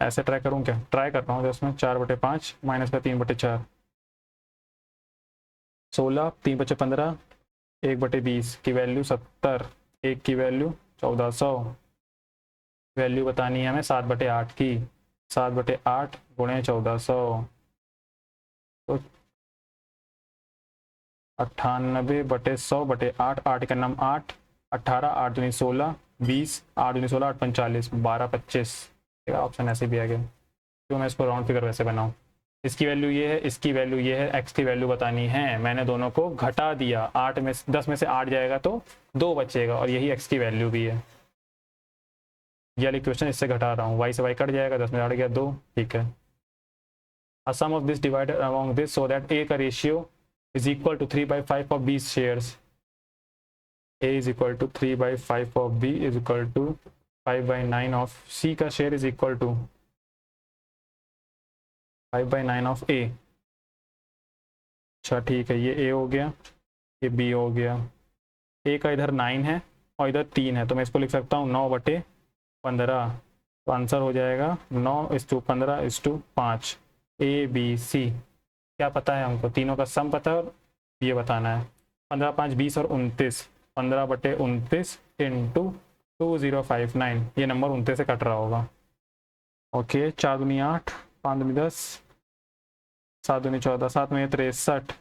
ऐसे ट्राई करूँ क्या, ट्राई कर रहा हूँ इसमें। 4/5 माइनस का 3/4 16, 3 × 15 1/20 की वैल्यू 70, 1 की वैल्यू 1400। वैल्यू बतानी है हमें 7/8 की। 7/8 गुणे 1400 तो 98/100/8। 8 का नाम 8, 18 8 दूनी 16 20 8 दूनी 16 8 45 12 25। ऑप्शन ऐसे भी आ गया, क्यों मैं इसको राउंड फिगर वैसे बनाऊँ। इसकी वैल्यू ये है, इसकी वैल्यू ये है, x की वैल्यू बतानी है। मैंने दोनों को घटा दिया, 8 में 10 में से 8 जाएगा तो 2 बचेगा, और यही x की वैल्यू भी है। ये वाली क्वेश्चन इससे घटा रहा हूँ, y से y कट जाएगा, 10 में 8 गया 2, ठीक है। A sum of this divided among this so that a का ratio is equal to 3/5 of b shares। a is equal to 3/5 of b is equal to 5/9 of c का share is equal to 5/9 of a. अच्छा ठीक है, ये ए हो गया, ये B हो गया। ए का इधर 9 है और इधर 3 है, तो मैं इसको लिख सकता हूँ 9/15। तो आंसर हो जाएगा 9:15:5 ए बी सी। क्या पता है हमको, तीनों का सम पता है और ये बताना है। 15 5 20 और 29, 15/29 × 2059। ये नंबर 29 से कट रहा होगा। ओके, 4 दूनी 8 5 दूनी 10 7 दूनी 14 7 में 63 7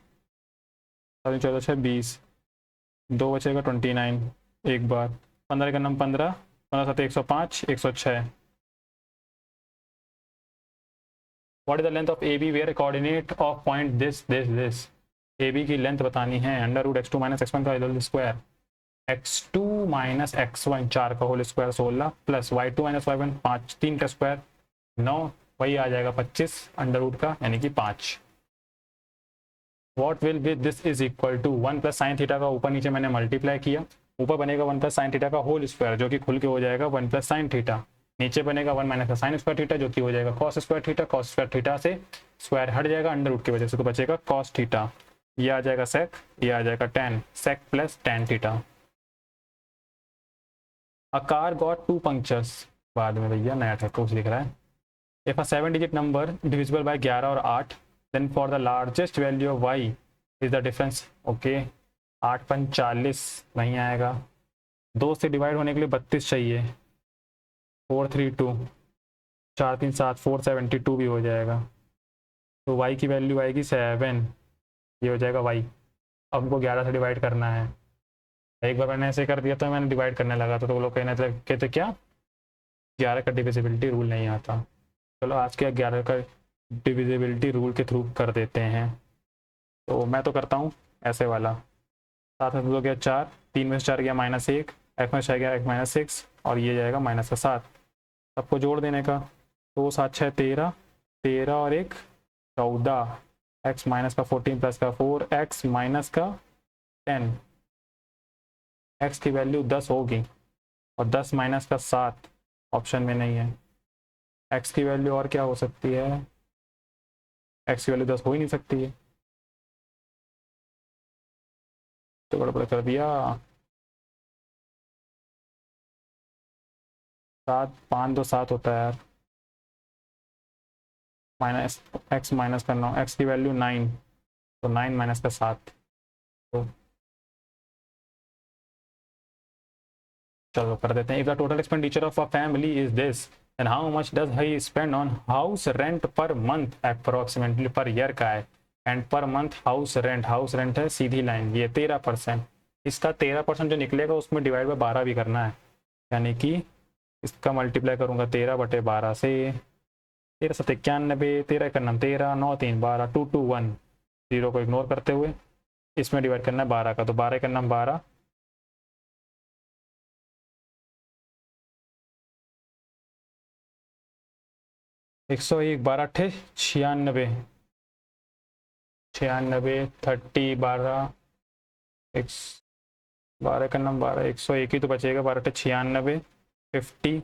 दूनी 14 6 20 2 बचेगा 29। एक बार 15 का नाम 15 15 7 105 106। What is the length of A B where coordinate of point this A B की लेंथ बतानी है। Under root x2 minus x1 का whole square, x2 minus x1 4 का whole square 16 plus y2 minus y1 5 3 का स्क्वायर 9, वही आ जाएगा 25 under root का यानी कि 5। What will be this is equal to 1 plus sine theta का ऊपर नीचे मैंने मल्टीप्लाई किया, ऊपर बनेगा 1 प्लस साइन थीटा का होल स्क्वायर जो कि खुल के हो जाएगा 1 प्लस साइन थीटा, नीचे बनेगा 1 माइनस का साइन स्क्वायर थीटा जो कि हो जाएगा cos square theta, cos square theta से स्क्वायर हट जाएगा अंडर रूट की वजह से तो बचेगा कॉस थीटा, ये आ जाएगा सेक, ये आ जाएगा tan, sec plus tan theta. A car got 2 punctures, बाद में भैया नया टाइप कुछ लिख रहा है। If a 7 digit number divisible by 11 और 8 then for the largest value of y is the difference. Okay 8 5 40 नहीं आएगा, 2 से डिवाइड होने के लिए 32 चाहिए, 432 4 3 7 472 भी हो जाएगा, तो y की वैल्यू आएगी 7, ये हो जाएगा y। अब हमको 11 से डिवाइड करना है, एक बार मैंने ऐसे कर दिया तो मैंने डिवाइड करने लगा तो वो लोग कहते क्या 11 का डिविजिबिलिटी रूल नहीं आता। चलो आज के 11 का डिविजिबिलिटी रूल के थ्रू कर देते हैं, तो मैं तो करता हूँ ऐसे वाला, 7 में 2 गया 4, 3 में से 4 गया -1, x में 6 गया x -6 और ये जाएगा -7, सबको जोड़ देने का, 2 7 6 13, 13 और 1 14, x माइनस का 14 प्लस का 4, x माइनस का 10, x की वैल्यू 10 होगी और 10 माइनस का 7 ऑप्शन में नहीं है, x की वैल्यू और क्या हो सकती है, x की वैल्यू 10 हो ही नहीं सकती है, तो गड़बड़ कर दिया। 7 5 2 7 होता है यार, माइनस x माइनस का 9, x की वैल्यू 9, तो 9 माइनस का 7, तो चलो कर देते हैं। If the total expenditure of a family is this and how much does he spend on house rent per month, approximately per year का है, and per month house rent है सीधी लाइन, ये 13%, इसका 13% जो निकलेगा उसमें डिवाइड बाय 12 भी करना है, यानी कि इसका मल्टीप्लाई करूंगा 13/12 से, 13 7 91, 13 1 13, 9 3 12, 2 2 1, 0 को इग्नोर करते हुए इसमें डिवाइड करना है 12 का, तो 12 1 12, 101 12 अट्ठे 96, 96 30 12, 12 का नंबर 12, 101 ही तो बचेगा, 12 अट्ठे 96, 50,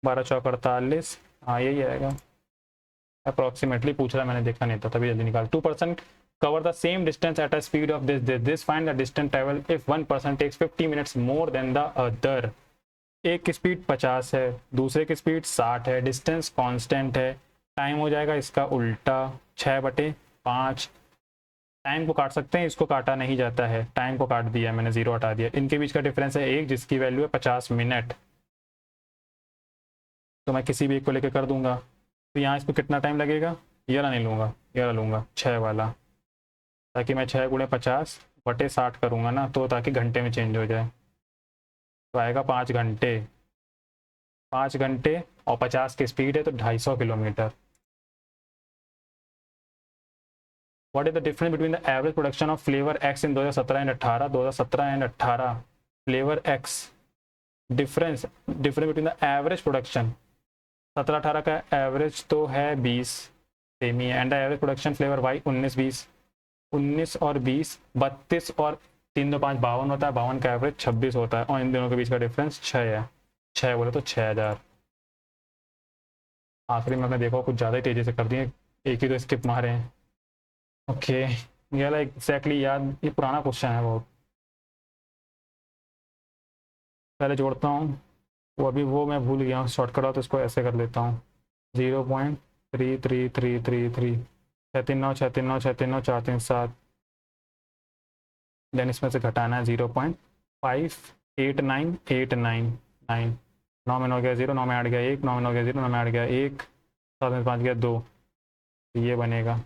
12 चौक 48, हाँ यही आएगा अप्रोक्सीमेटली, पूछ रहा मैंने देखा नहीं था तभी जल्दी निकाल। 2% cover the same distance at a speed of this find the distance travel if 1% takes 50 minutes more than the other। एक की स्पीड 50 है, दूसरे की स्पीड 60 है, डिस्टेंस कांस्टेंट है, टाइम हो जाएगा इसका उल्टा 6/5, टाइम को काट सकते हैं, इसको काटा नहीं जाता है, टाइम को काट दिया मैंने, 0 हटा दिया, इनके बीच का डिफरेंस है 1 जिसकी वैल्यू है 50 मिनट, तो मैं किसी भी एक को लेकर कर दूंगा, तो यहाँ इसको कितना टाइम लगेगा, ये वाला नहीं लूँगा, ये वाला लूँगा 6 वाला, ताकि मैं 6 × 50/60 करूँगा ना, तो ताकि घंटे में चेंज हो जाए, तो आएगा 5 घंटे, 5 घंटे और 50 की स्पीड है तो 250 kilometre. What is the difference between the average production of flavour X in 2017 and 18, 2017 and 18, flavour X difference between the average production, 17-18 का एवरेज तो है 20 सेम ही है, and the average production flavour Y 19-20, 19 और 20 32 और 3 2 5 52 होता है, 52 का एवरेज 26 होता है, और इन दोनों के बीच का डिफरेंस 6 है, 6 बोले तो 6000। आखिरी में आपने देखा कुछ ज़्यादा ही तेज़ी से कर दिए, एक ही तो स्किप मारे हैं। ओके ये वाला एग्जैक्टली याद, ये पुराना क्वेश्चन है बहुत, पहले जोड़ता हूँ, वो अभी वो मैं भूल गया हूँ शॉर्टकट, तो इसको ऐसे कर लेता हूँ, 0.33333, 639 639 639 437, देन इसमें से घटाना है 0.589899, 9 में 9 गया 0, 9 में 8 गया 1, 9 में 9 गया 0, 9 में 8 गया 1, 7 में 5 गया 2, ये बनेगा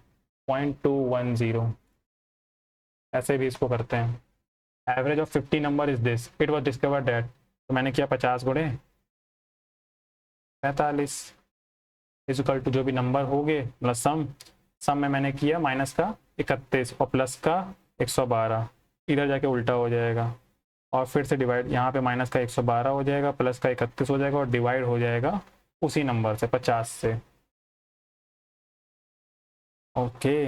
0.210, ऐसे भी इसको करते हैं। Average of 50 number is this, it was discovered that, तो मैंने किया 50 × 45, इक्वल टू जो भी नंबर हो गए मतलब सम में मैंने किया माइनस का 31 और प्लस का 112, इधर जाके उल्टा हो जाएगा और फिर से डिवाइड, यहाँ पे माइनस का 112 हो जाएगा, प्लस का 31 हो जाएगा और डिवाइड हो जाएगा उसी नंबर से 50 से। ओके,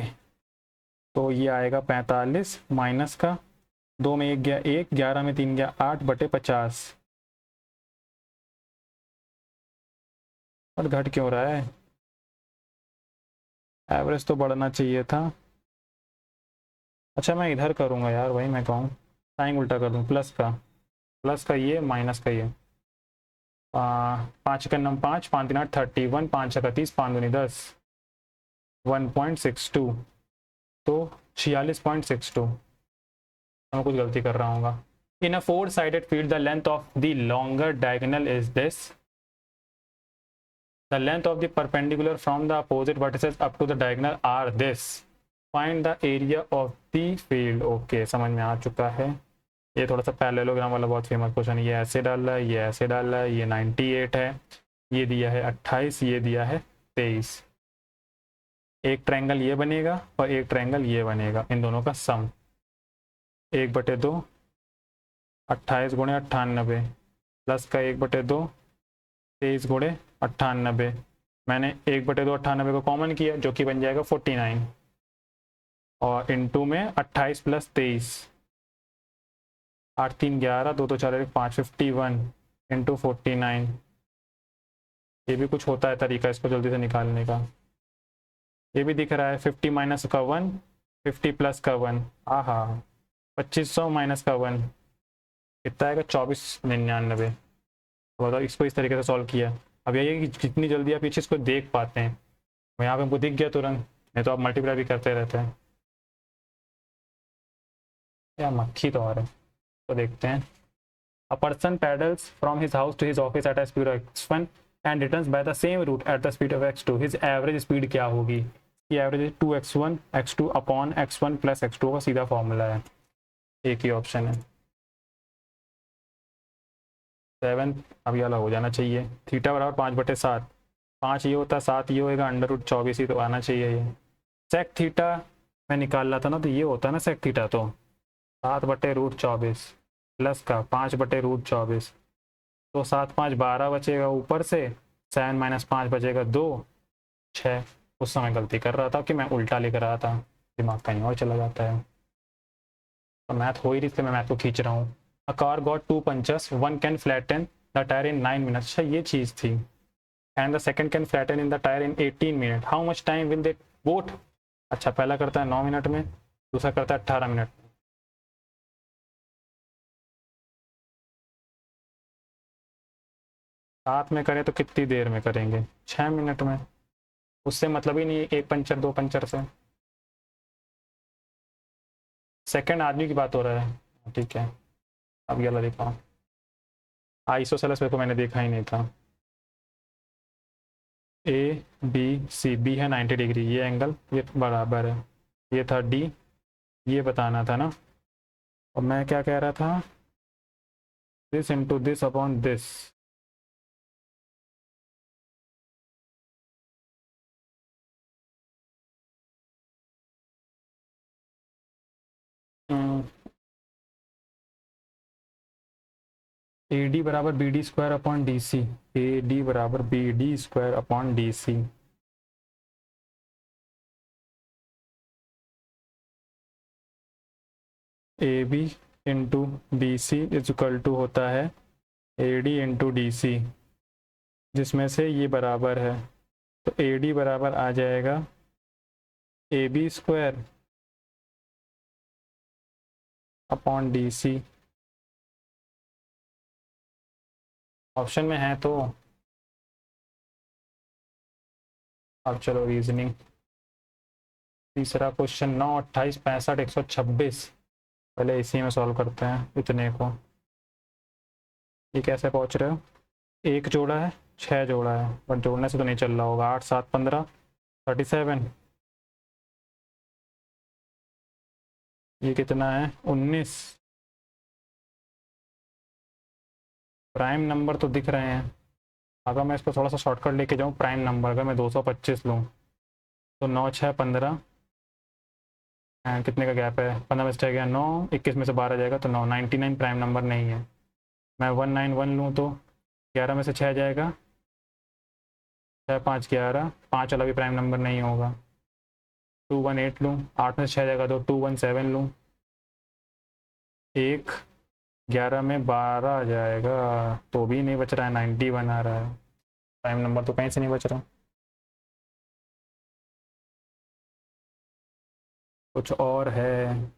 तो ये आएगा 45 माइनस का 2 में 1 गया 1, 11 में 3 गया 8/50। और घट क्यों रहा है? एवरेज तो बढ़ना चाहिए था। अच्छा मैं इधर करूँगा यार, वही मैं कहूँ, साइन उल्टा कर दूँ, प्लस का ये माइनस का ये। 5 का नम 5, 5 3 8 31, 5 का 30, 5 दूनी 10, 1.62, तो 46.62। मैं कुछ गलती कर रहा हूँ। इन अ 4-sided field the length of the longer diagonal is this, the length of the perpendicular from the opposite vertices up to the diagonal are this, find the area of the field। Okay समझ में आ चुका है। ये थोड़ा सा parallelogram वाला बहुत famous question है। ये ऐसे डाल रहा है, ये ऐसे डाल रहा है, ये 98 है, ये दिया है 28, ये दिया है 23। एक ट्रायंगल ये बनेगा और एक ट्रायंगल ये बनेगा, इन दोनों का सम 1/2, 28 गुणे 98, प्लस का 1/2, 23 गुणे 98। मैंने 1/2 98 को कॉमन किया जो कि बन जाएगा 49 और इनटू में 28 प्लस 23, 8 3 11, 2 2 4 1 5, 51 इंटू 49। ये भी कुछ होता है तरीका इसको जल्दी से निकालने का। ये भी दिख रहा है 50 माइनस का 1, 50 प्लस का 1, आहा 2500 माइनस का 1 कितना आएगा 2499। बताओ इसको इस तरीके से सॉल्व किया। अब यही है कि जितनी जल्दी आप ये चीज़ को देख पाते हैं, यहाँ पे हमको दिख गया तुरंत, नहीं तो आप मल्टीप्लाई भी करते रहते हैं। या मक्खी तो और है, तो देखते हैं। A person pedals from his house to his office at a speed of x1 and returns by the same route at the speed of x2। His average speed क्या होगी? ये एवरेज है 2x1 x2 upon x1 plus x2 का सीधा formula है, एक ही option है 7। अब ये वाला हो जाना चाहिए। थीटा बराबर 5/7, 5 ये होता है 7 ये होएगा, √24 ही तो आना चाहिए। ये सेक थीटा मैं निकाल रहा था ना, तो ये होता है ना सेक थीटा, तो 7/√24 प्लस का 5/√24, तो 7 5 12 बचेगा ऊपर से, 7 माइनस 5 बचेगा 2 6। उस समय गलती कर रहा था कि मैं उल्टा लिख रहा था, दिमाग कहीं और चला जाता है। तो मैथ हो ही रही थी, मैं मैथ को खींच रहा हूँ। अ car got 2 punchers, one can flatten the tyre in 9 minutes. अच्छा ये चीज़ थी। And the second can flatten in the tyre in 18 minute, how much time will they both. अच्छा पहला करता है 9 मिनट में, दूसरा करता है 18 मिनट में। साथ में करें तो कितनी देर में करेंगे? 6 मिनट में। उससे मतलब ही नहीं एक पंचर 2 पंचर से। सेकंड आदमी की बात हो रहा है, ठीक है। अब ये देखा, आइसोसेलेस को मैंने देखा ही नहीं था। ए बी सी, बी है 90 डिग्री, ये एंगल ये बराबर है, ये था डी, ये बताना था ना। और मैं क्या कह रहा था, this into this upon this. A D बराबर B D square upon D C, A D बराबर B D square upon D C. A B into B C is equal to होता है A D into D C, जिसमें से ये बराबर है, तो ए डी बराबर आ जाएगा A B square upon D C. Option में है तो। अब चलो रीजनिंग, तीसरा क्वेश्चन 9 28 65 126। पहले इसी में सॉल्व करते हैं इतने को। ये कैसे पहुंच रहे हो? एक जोड़ा है 6 जोड़ा है, बट जोड़ने से तो नहीं चल रहा होगा। 8 7 15 37, ये कितना है 19। प्राइम नंबर तो दिख रहे हैं, अगर मैं इसको थोड़ा सा शॉर्टकट लेके जाऊँ, प्राइम नंबर अगर मैं 225 लूँ तो 9 6 15 एंड कितने का गैप है, 15 में से 6 गया 9, 21 में से 12 जाएगा तो 9, 99 प्राइम नंबर नहीं है। मैं 191 लूँ तो 11 में से 6 जाएगा, 6 5 11, 5 वाला भी प्राइम नंबर नहीं होगा। 218 लूँ, 8 में से 6 जाएगा तो 217 लूँ, 1 11 में 12 आ जाएगा तो भी नहीं बच रहा है, 91 आ रहा है। प्राइम नंबर तो कहीं से नहीं बच रहा। कुछ और है?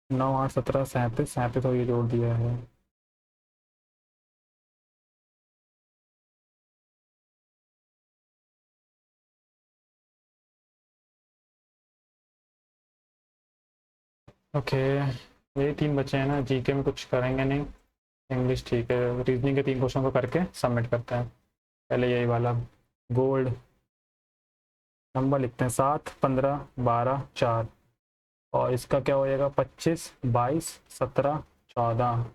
9 8 17 37, 37 तो ये जोड़ दिया है। ओके, यही 3 बचे हैं ना, जीके में कुछ करेंगे नहीं। इंग्लिश ठीक है, रीजनिंग के 3 क्वेश्चन को करके सबमिट करते हैं। पहले यही वाला गोल्ड, नंबर लिखते हैं 7 15 12 4, और इसका क्या हो जाएगा 25 22 17 14।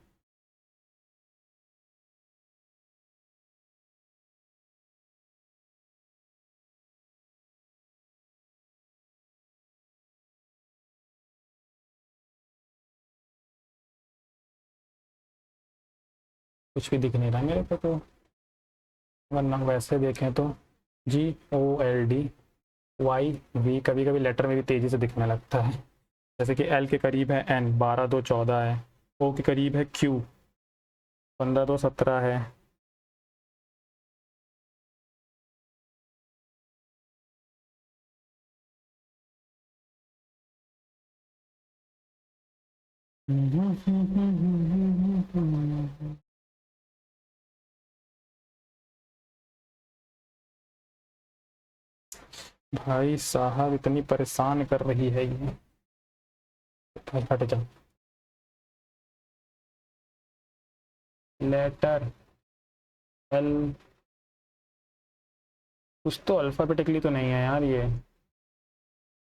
कुछ भी दिख नहीं रहा मेरे को तो, वरना वैसे देखें तो GOLD YV कभी कभी लेटर में भी तेज़ी से दिखने लगता है। जैसे कि L के करीब है N, 12 2 14 है। O के करीब है Q, 15 2 17 है। भाई साहब इतनी परेशान कर रही है ये। भाई हट जा। लेटर L, कुछ तो अल्फ़ाबेटिकली तो नहीं है यार ये।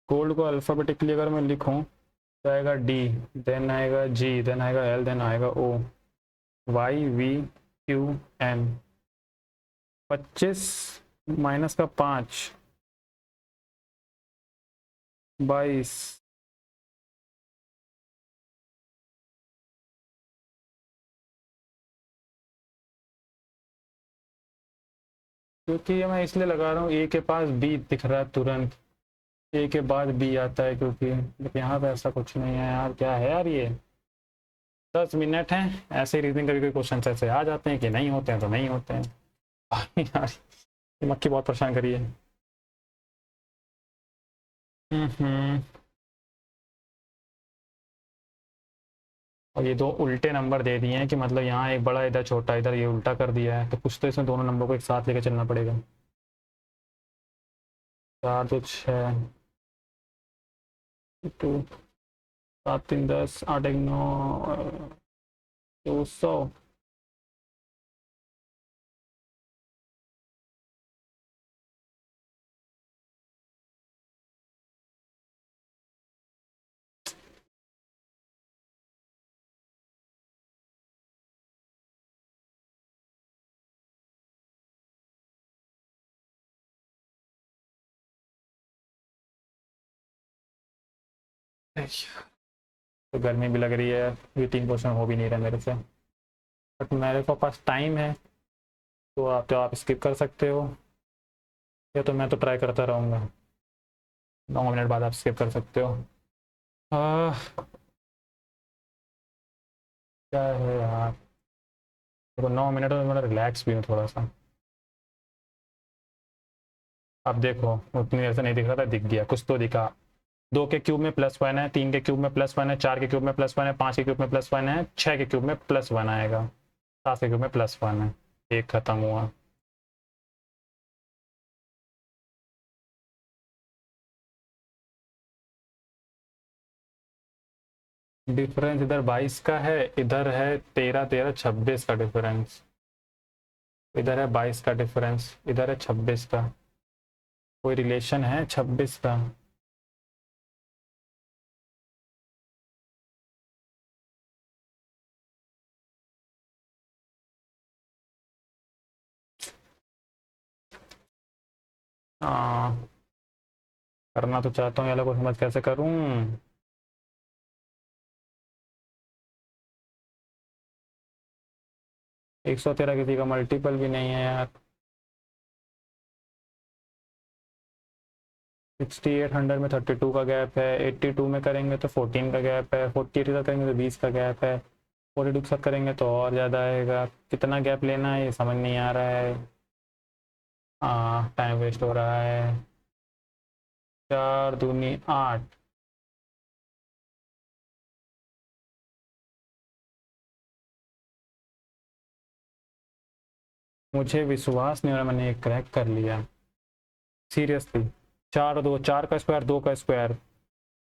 गोल्ड को अल्फ़ाबेटिकली अगर मैं लिखूं तो आएगा D, देन आएगा G, देन आएगा L, देन आएगा O, YVQN। 25 माइनस का 5 22। क्योंकि ये मैं इसलिए लगा रहा हूँ, ए के पास बी दिख रहा है तुरंत, ए के बाद बी आता है क्योंकि, लेकिन यहाँ पे ऐसा कुछ नहीं है यार। क्या है यार ये, 10 मिनट हैं ऐसे ही रीजनिंग, कभी कोई क्वेश्चन ऐसे आ जाते हैं कि नहीं होते हैं तो नहीं होते हैं। यार ये मक्खी बहुत परेशान करी है। हम्म। और ये दो उल्टे नंबर दे दिए हैं कि मतलब यहाँ एक बड़ा इधर छोटा इधर, ये उल्टा कर दिया है, तो कुछ तो इसमें दोनों नंबर को एक साथ लेकर चलना पड़ेगा। 4 2 6 2 7 3 10 8 1 9 200। तो गर्मी भी लग रही है, ये 3 क्वेश्चन हो भी नहीं रहे मेरे से, बट मेरे को पास टाइम है तो आप स्किप कर सकते हो, या तो मैं तो ट्राई करता रहूँगा। 9 मिनट बाद आप स्किप कर सकते हो। आह, क्या है यार, देखो 9 मिनट में मैं रिलैक्स भी हूँ थोड़ा सा। अब देखो उतनी देर से नहीं दिख रहा था, दिख गया, कुछ तो दिखा। 2 के क्यूब में +1 है, 3 के क्यूब में +1 है, 4 के क्यूब में +1 है, 5 के क्यूब में +1 है, 6 के क्यूब में +1 आएगा, 7 के क्यूब में +1 है। एक खत्म हुआ। डिफरेंस इधर 22 का है, इधर है 13 13 26 का डिफरेंस। इधर है 22 का डिफरेंस, इधर है 26 का। कोई रिलेशन है 26 का? हाँ, करना तो चाहता हूँ, ये लोग को समझ कैसे करूँ? 113 किसी का मल्टीपल भी नहीं है यार। 6800 में 32 का गैप है, 82 में करेंगे तो 14 का गैप है, 48 के साथ करेंगे तो 20 का गैप है, 42 के साथ करेंगे तो और ज़्यादा आएगा। कितना गैप लेना है ये समझ नहीं आ रहा है। हाँ, टाइम वेस्ट हो रहा है। 4 दूनी 8। मुझे विश्वास नहीं हो रहा मैंने ये क्रैक कर लिया, सीरियसली। 4 का स्क्वायर 2 का स्क्वायर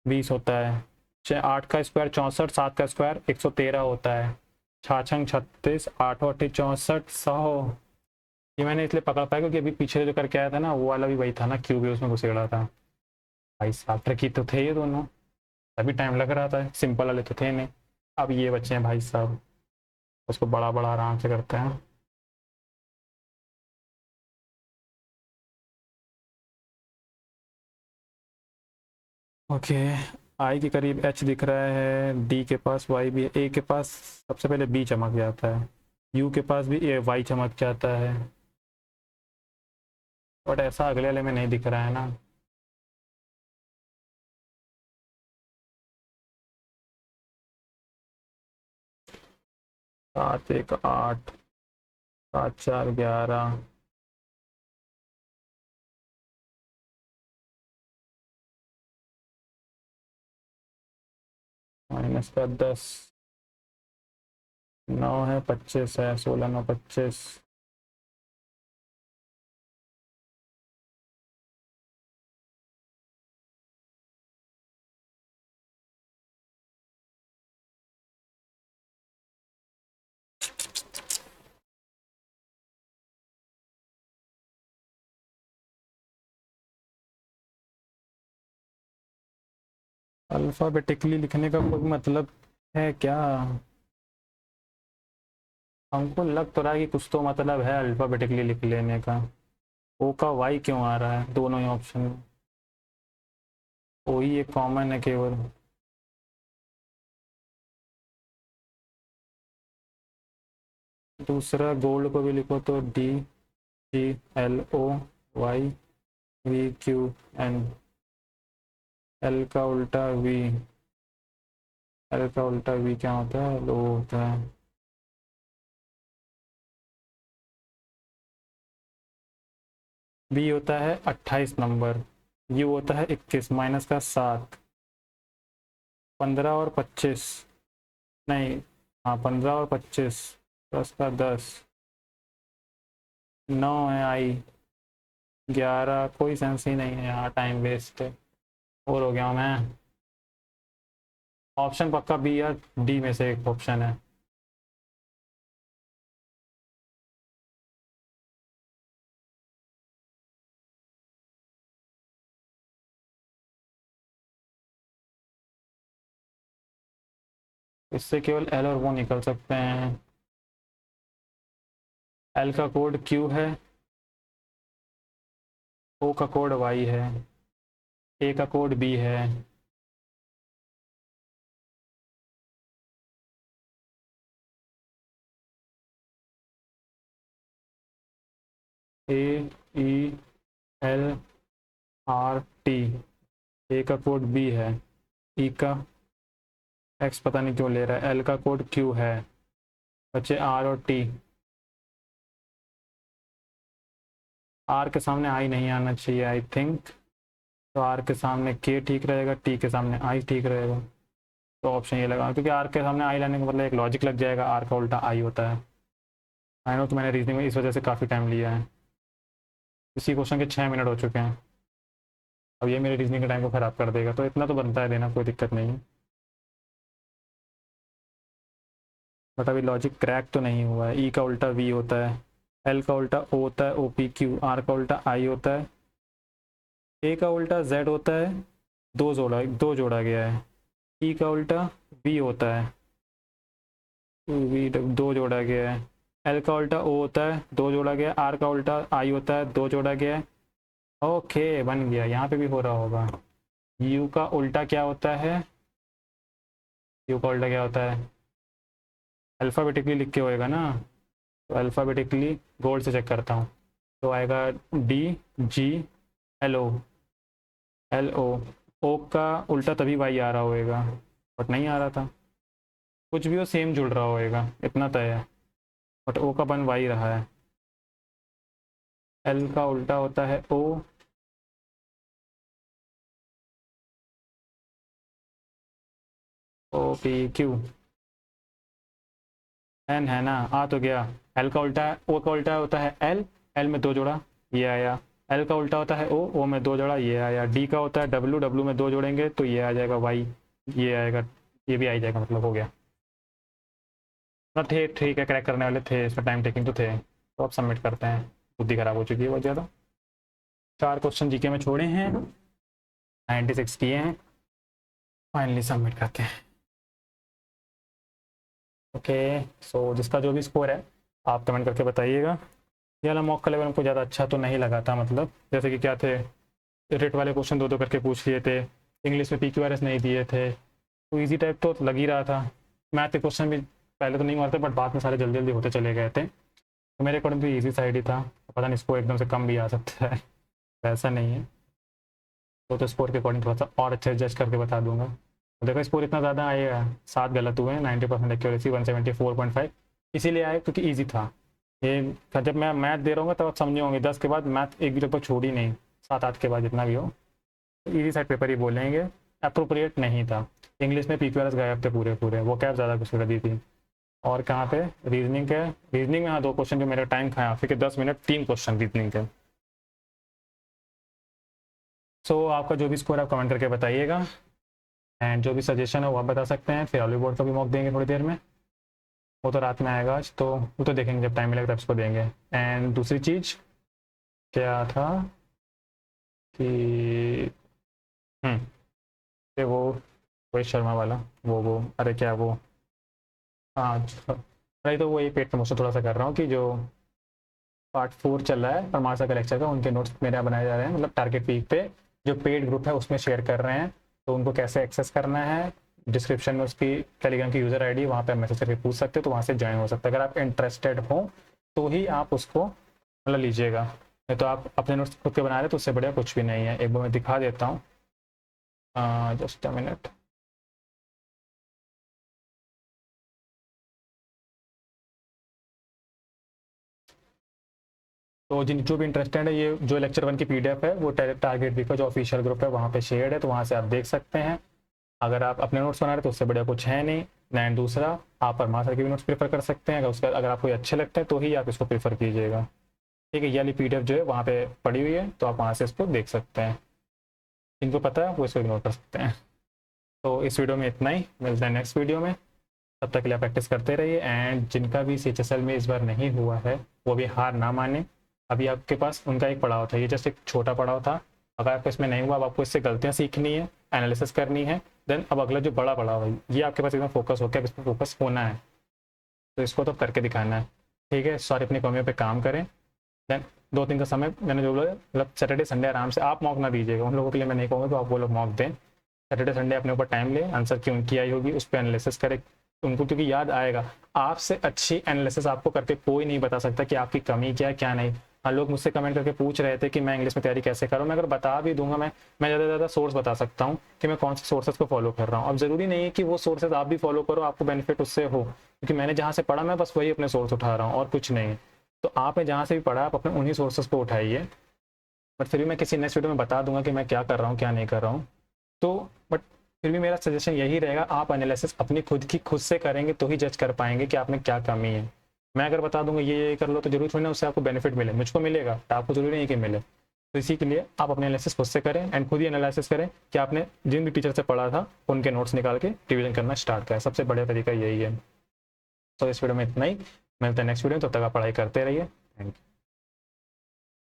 20 होता है। 8 का स्क्वायर 64, 7 का स्क्वायर 113 होता है। छाछंग 36, 8 8 64, 100। ये मैंने इसलिए पकड़ पाया क्योंकि अभी पीछे जो करके आया था ना, वो वाला भी वही था ना, क्यूब भी उसमें घुसेड़ा था। भाई साहब ट्रिकी तो थे ये दोनों, अभी टाइम लग रहा था, सिंपल वाले तो थे नहीं। अब ये बच्चे हैं भाई साहब, उसको बड़ा बड़ा आराम से करते हैं। ओके, आई के करीब एच दिख रहा है, डी के पास वाई भी है, ए के पास सबसे पहले बी चमक जाता है, यू के पास भी ए वाई चमक जाता है, बट ऐसा अगले वाले में नहीं दिख रहा है ना। 7 1 8, 7 4 11, माइनस का 10, 9 है, 25 है, 16 9 25। अल्फ़ाबेटिकली लिखने का कोई मतलब है क्या? हमको लग तो रहा है कि कुछ तो मतलब है अल्फ़ाबेटिकली लिख लेने का। ओ का वाई क्यों आ रहा है दोनों ही ऑप्शन में? ओ ही एक कॉमन है केवल। दूसरा गोल्ड को भी लिखो तो D G L O Y V Q N. L का उल्टा वी, एल का उल्टा वी क्या होता है? लो होता है। बी होता है 28 नंबर, यू होता है 21, माइनस का 7, 15 और 25, नहीं, हाँ 15 और 25, प्लस का 10, 9 है आई, 11, कोई सेंस ही नहीं है यहाँ, टाइम वेस्ट है। और हो गया हूँ मैं। ऑप्शन पक्का बी या डी में से एक ऑप्शन है। इससे केवल एल और वो निकल सकते हैं। एल का कोड क्यू है, ओ का कोड वाई है, ए का कोड बी है। ए ई एल आर टी, ए का कोड बी है, ई का एक्स पता नहीं क्यों ले रहा है, एल का कोड क्यू है, बच्चे आर और टी। आर के सामने आई नहीं आना चाहिए आई थिंक, तो आर के सामने के ठीक रहेगा, टी के सामने आई ठीक रहेगा। तो ऑप्शन ये लगा क्योंकि आर के सामने आई लाने का मतलब एक लॉजिक लग जाएगा, आर का उल्टा आई होता है। आई नो, तो मैंने रीजनिंग में इस वजह से काफ़ी टाइम लिया है। इसी क्वेश्चन के 6 मिनट हो चुके हैं, अब ये मेरे रीजनिंग के टाइम को ख़राब कर देगा, तो इतना तो बनता है देना, कोई दिक्कत नहीं है। बट अभी लॉजिक क्रैक तो नहीं हुआ है। ई का उल्टा वी होता है, एल का उल्टा ओ होता है, ओ पी क्यू, आर का उल्टा आई होता है, ए का उल्टा जेड होता है, दो जोड़ा गया है। ई का उल्टा वी होता है, वी दो जोड़ा गया है। एल का उल्टा ओ होता है, दो जोड़ा गया है। आर का उल्टा आई होता है, दो जोड़ा गया है। ओके, बन गया। यहाँ पे भी हो रहा होगा। यू का उल्टा क्या होता है? यू का उल्टा क्या होता है? अल्फ़ाबेटिकली लिख के होएगा ना, तो अल्फ़ाबेटिकली गोल्ड से चेक करता हूँ, तो आएगा D G L O, L O. O का उल्टा तभी वाई आ रहा होएगा, बट नहीं आ रहा था। कुछ भी हो, सेम जुड़ रहा होएगा, इतना तय है। बट ओ का बन वाई रहा है। एल का उल्टा होता है ओ, ओ पी क्यू, एन है ना, आ तो गया। एल का उल्टा, ओ का उल्टा होता है एल, एल में दो जोड़ा, ये आया। एल का उल्टा होता है ओ में दो जोड़ा, ये आया। डी का होता है डब्ल्यू, डब्ल्यू में दो जोड़ेंगे तो ये आ जाएगा वाई, ये आएगा, ये भी आ जाएगा, मतलब हो गया। थे ठीक है, क्रैक करने वाले थे, इसमें टाइम टेकिंग तो थे। तो अब सबमिट करते हैं, बुद्धि खराब हो चुकी है बहुत ज़्यादा। 4 क्वेश्चन जीके में छोड़े हैं, 96 किए हैं, फाइनली सबमिट करते हैं। ओके, सो जिसका जो भी स्कोर है आप कमेंट करके बताइएगा। ये वाला मॉक का लेवल हमको ज़्यादा अच्छा तो नहीं लगा था, मतलब जैसे कि क्या थे, रेट वाले क्वेश्चन दो दो करके पूछ लिए थे, इंग्लिश में PQRS नहीं दिए थे, तो इजी टाइप तो लग ही रहा था। मैथ के क्वेश्चन भी पहले तो नहीं मारते, बट बाद में सारे जल्दी जल्दी होते चले गए थे, तो मेरे अकॉर्डिंग तो ईजी साइड ही था। पता नहीं स्कोर एकदम से कम भी आ सकता है, ऐसा नहीं है। तो स्कोर के अकॉर्डिंग थोड़ा सा और अच्छे जज करके बता दूंगा। देखो स्कोर इतना ज़्यादा आएगा, 7 गलत हुए हैं, 90% एक्यूरेसी, 174.5, इसीलिए आए क्योंकि ईजी था ये। जब मैं मैथ दे रहा हूँ तब आप समझे होंगे, 10 के बाद मैथ एक भी लगभग छोड़ ही नहीं, 7-8 के बाद जितना भी हो, ईजी साइड पेपर ही बोलेंगे। अप्रोप्रिएट नहीं था। इंग्लिश में PQRS गायब थे पूरे पूरे, वो कैब ज़्यादा कुछ कर दी थी। और कहाँ पे रीजनिंग के, रीजनिंग में हाँ 2 क्वेश्चन जो मेरा टाइम खाया, फिर 10 मिनट 3 क्वेश्चन रीजनिंग के। सो आपका जो भी स्कोर आप कमेंट करके बताइएगा, एंड जो भी सजेशन है वो आप बता सकते हैं। फिर ऑलिव बोर्ड का भी मॉक देंगे थोड़ी देर में, वो तो रात में आएगा आज, तो वो तो देखेंगे जब टाइम मिलेगा तब उसको देंगे। एंड दूसरी चीज़ क्या था कि ये वो रोहित शर्मा वाला, वो अरे क्या वो, हाँ नहीं तो वो ये पेट प्रमोशन थोड़ा सा कर रहा हूँ कि जो पार्ट 4 चल रहा है परमार सर का लेक्चर का, उनके नोट्स मेरे यहाँ बनाए जा रहे हैं, मतलब टारगेट वीक पे जो पेड ग्रुप है उसमें शेयर कर रहे हैं, तो उनको कैसे एक्सेस करना है, डिस्क्रिप्शन में उसकी टेलीग्राम की यूज़र आईडी, वहाँ पे मैसेज करके पूछ सकते हो, तो वहाँ से ज्वाइन हो सकता है। अगर आप इंटरेस्टेड हो तो ही आप उसको मतलब लीजिएगा, नहीं तो आप अपने नोट्स खुद के बना रहे तो उससे बढ़िया कुछ भी नहीं है। एक बार मैं दिखा देता हूँ, जस्ट अ मिनट। तो जिन जो भी इंटरेस्टेड है, ये जो लेक्चर 1 की PDF है वो टारगेट वीक का जो ऑफिशियल ग्रुप है वहाँ पे शेयर्ड है, तो वहाँ से आप देख सकते हैं। अगर आप अपने नोट्स बना रहे तो उससे बढ़िया कुछ है नहीं। एंड दूसरा, आप परमार सर के भी नोट्स प्रेफर कर सकते हैं, अगर आपको अच्छे लगते हैं तो ही आप इसको प्रेफर कीजिएगा। ठीक है, ये वाली PDF जो है वहाँ पे पड़ी हुई है, तो आप वहाँ से इसको देख सकते हैं। जिनको पता है वो इसको इग्नोर कर सकते हैं। तो इस वीडियो में इतना ही, मिलते हैं नेक्स्ट वीडियो में। तब तक के लिए प्रैक्टिस करते रहिए, एंड जिनका भी CHSL में इस बार नहीं हुआ है वो भी हार ना माने। अभी आपके पास उनका एक पड़ाव था, ये जस्ट एक छोटा पड़ाव था। अगर आपको इसमें नहीं हुआ, अब आपको इससे गलतियाँ सीखनी है, एनालिसिस करनी है, देन अब अगला जो बड़ा पड़ाव है ये आपके पास एकदम फोकस होकर अब इस पर फोकस होना है, तो इसको तो करके दिखाना है। ठीक है, सॉरी, अपनी कमियों पे काम करें। देन 2-3 का समय मैंने जो बोला, मतलब सैटरडे संडे आराम से आप मॉक ना दीजिएगा, उन लोगों के लिए मैं नहीं कहूँगा तो आप वो लोग मॉक दें। सैटरडे संडे अपने ऊपर टाइम ले, आंसर की उनकी आई होगी उस पर एनालिसिस करें उनको, क्योंकि याद आएगा। आपसे अच्छी एनालिसिस आपको करके कोई नहीं बता सकता कि आपकी कमी क्या है क्या नहीं। हाँ, लोग मुझसे कमेंट करके पूछ रहे थे कि मैं इंग्लिश में तैयारी कैसे करूँ, मैं अगर बता भी दूंगा, मैं ज़्यादा से ज़्यादा सोर्स बता सकता हूँ कि मैं कौन से सोर्सेज को फॉलो कर रहा हूँ। अब ज़रूरी नहीं है कि वो सोर्सेज आप भी फॉलो करो, आपको बेनिफिट उससे हो, क्योंकि मैंने जहाँ से पढ़ा मैं बस वही अपने सोर्स उठा रहा हूँ और कुछ नहीं। तो आपने जहाँ से भी पढ़ा आप अपने उन्हीं सोर्सेज को उठाइए। बट फिर भी मैं किसी नेक्स्ट वीडियो में बता दूंगा कि मैं क्या कर रहा हूँ क्या नहीं कर रहा हूँ। तो बट फिर भी मेरा सजेशन यही रहेगा, आप एनालिसिस अपनी खुद से करेंगे तो ही जज कर पाएंगे कि आप में क्या कमी है। मैं अगर बता दूंगा ये कर लो, तो जरूर थोड़ी ना उससे आपको बेनिफिट मिले, मुझको मिलेगा तो आपको जरूरी नहीं कि मिले। तो इसी के लिए आप अपने एनालिसिस खुद से करें, एंड खुद ही एनालिसिस करें कि आपने जिन भी टीचर से पढ़ा था उनके नोट्स निकाल के रिविजन करना स्टार्ट करें, सबसे बढ़िया तरीका यही है। तो इस वीडियो में इतना ही, मिलते हैं नेक्स्ट वीडियो में, तब तक आप पढ़ाई करते रहिए। Thank you.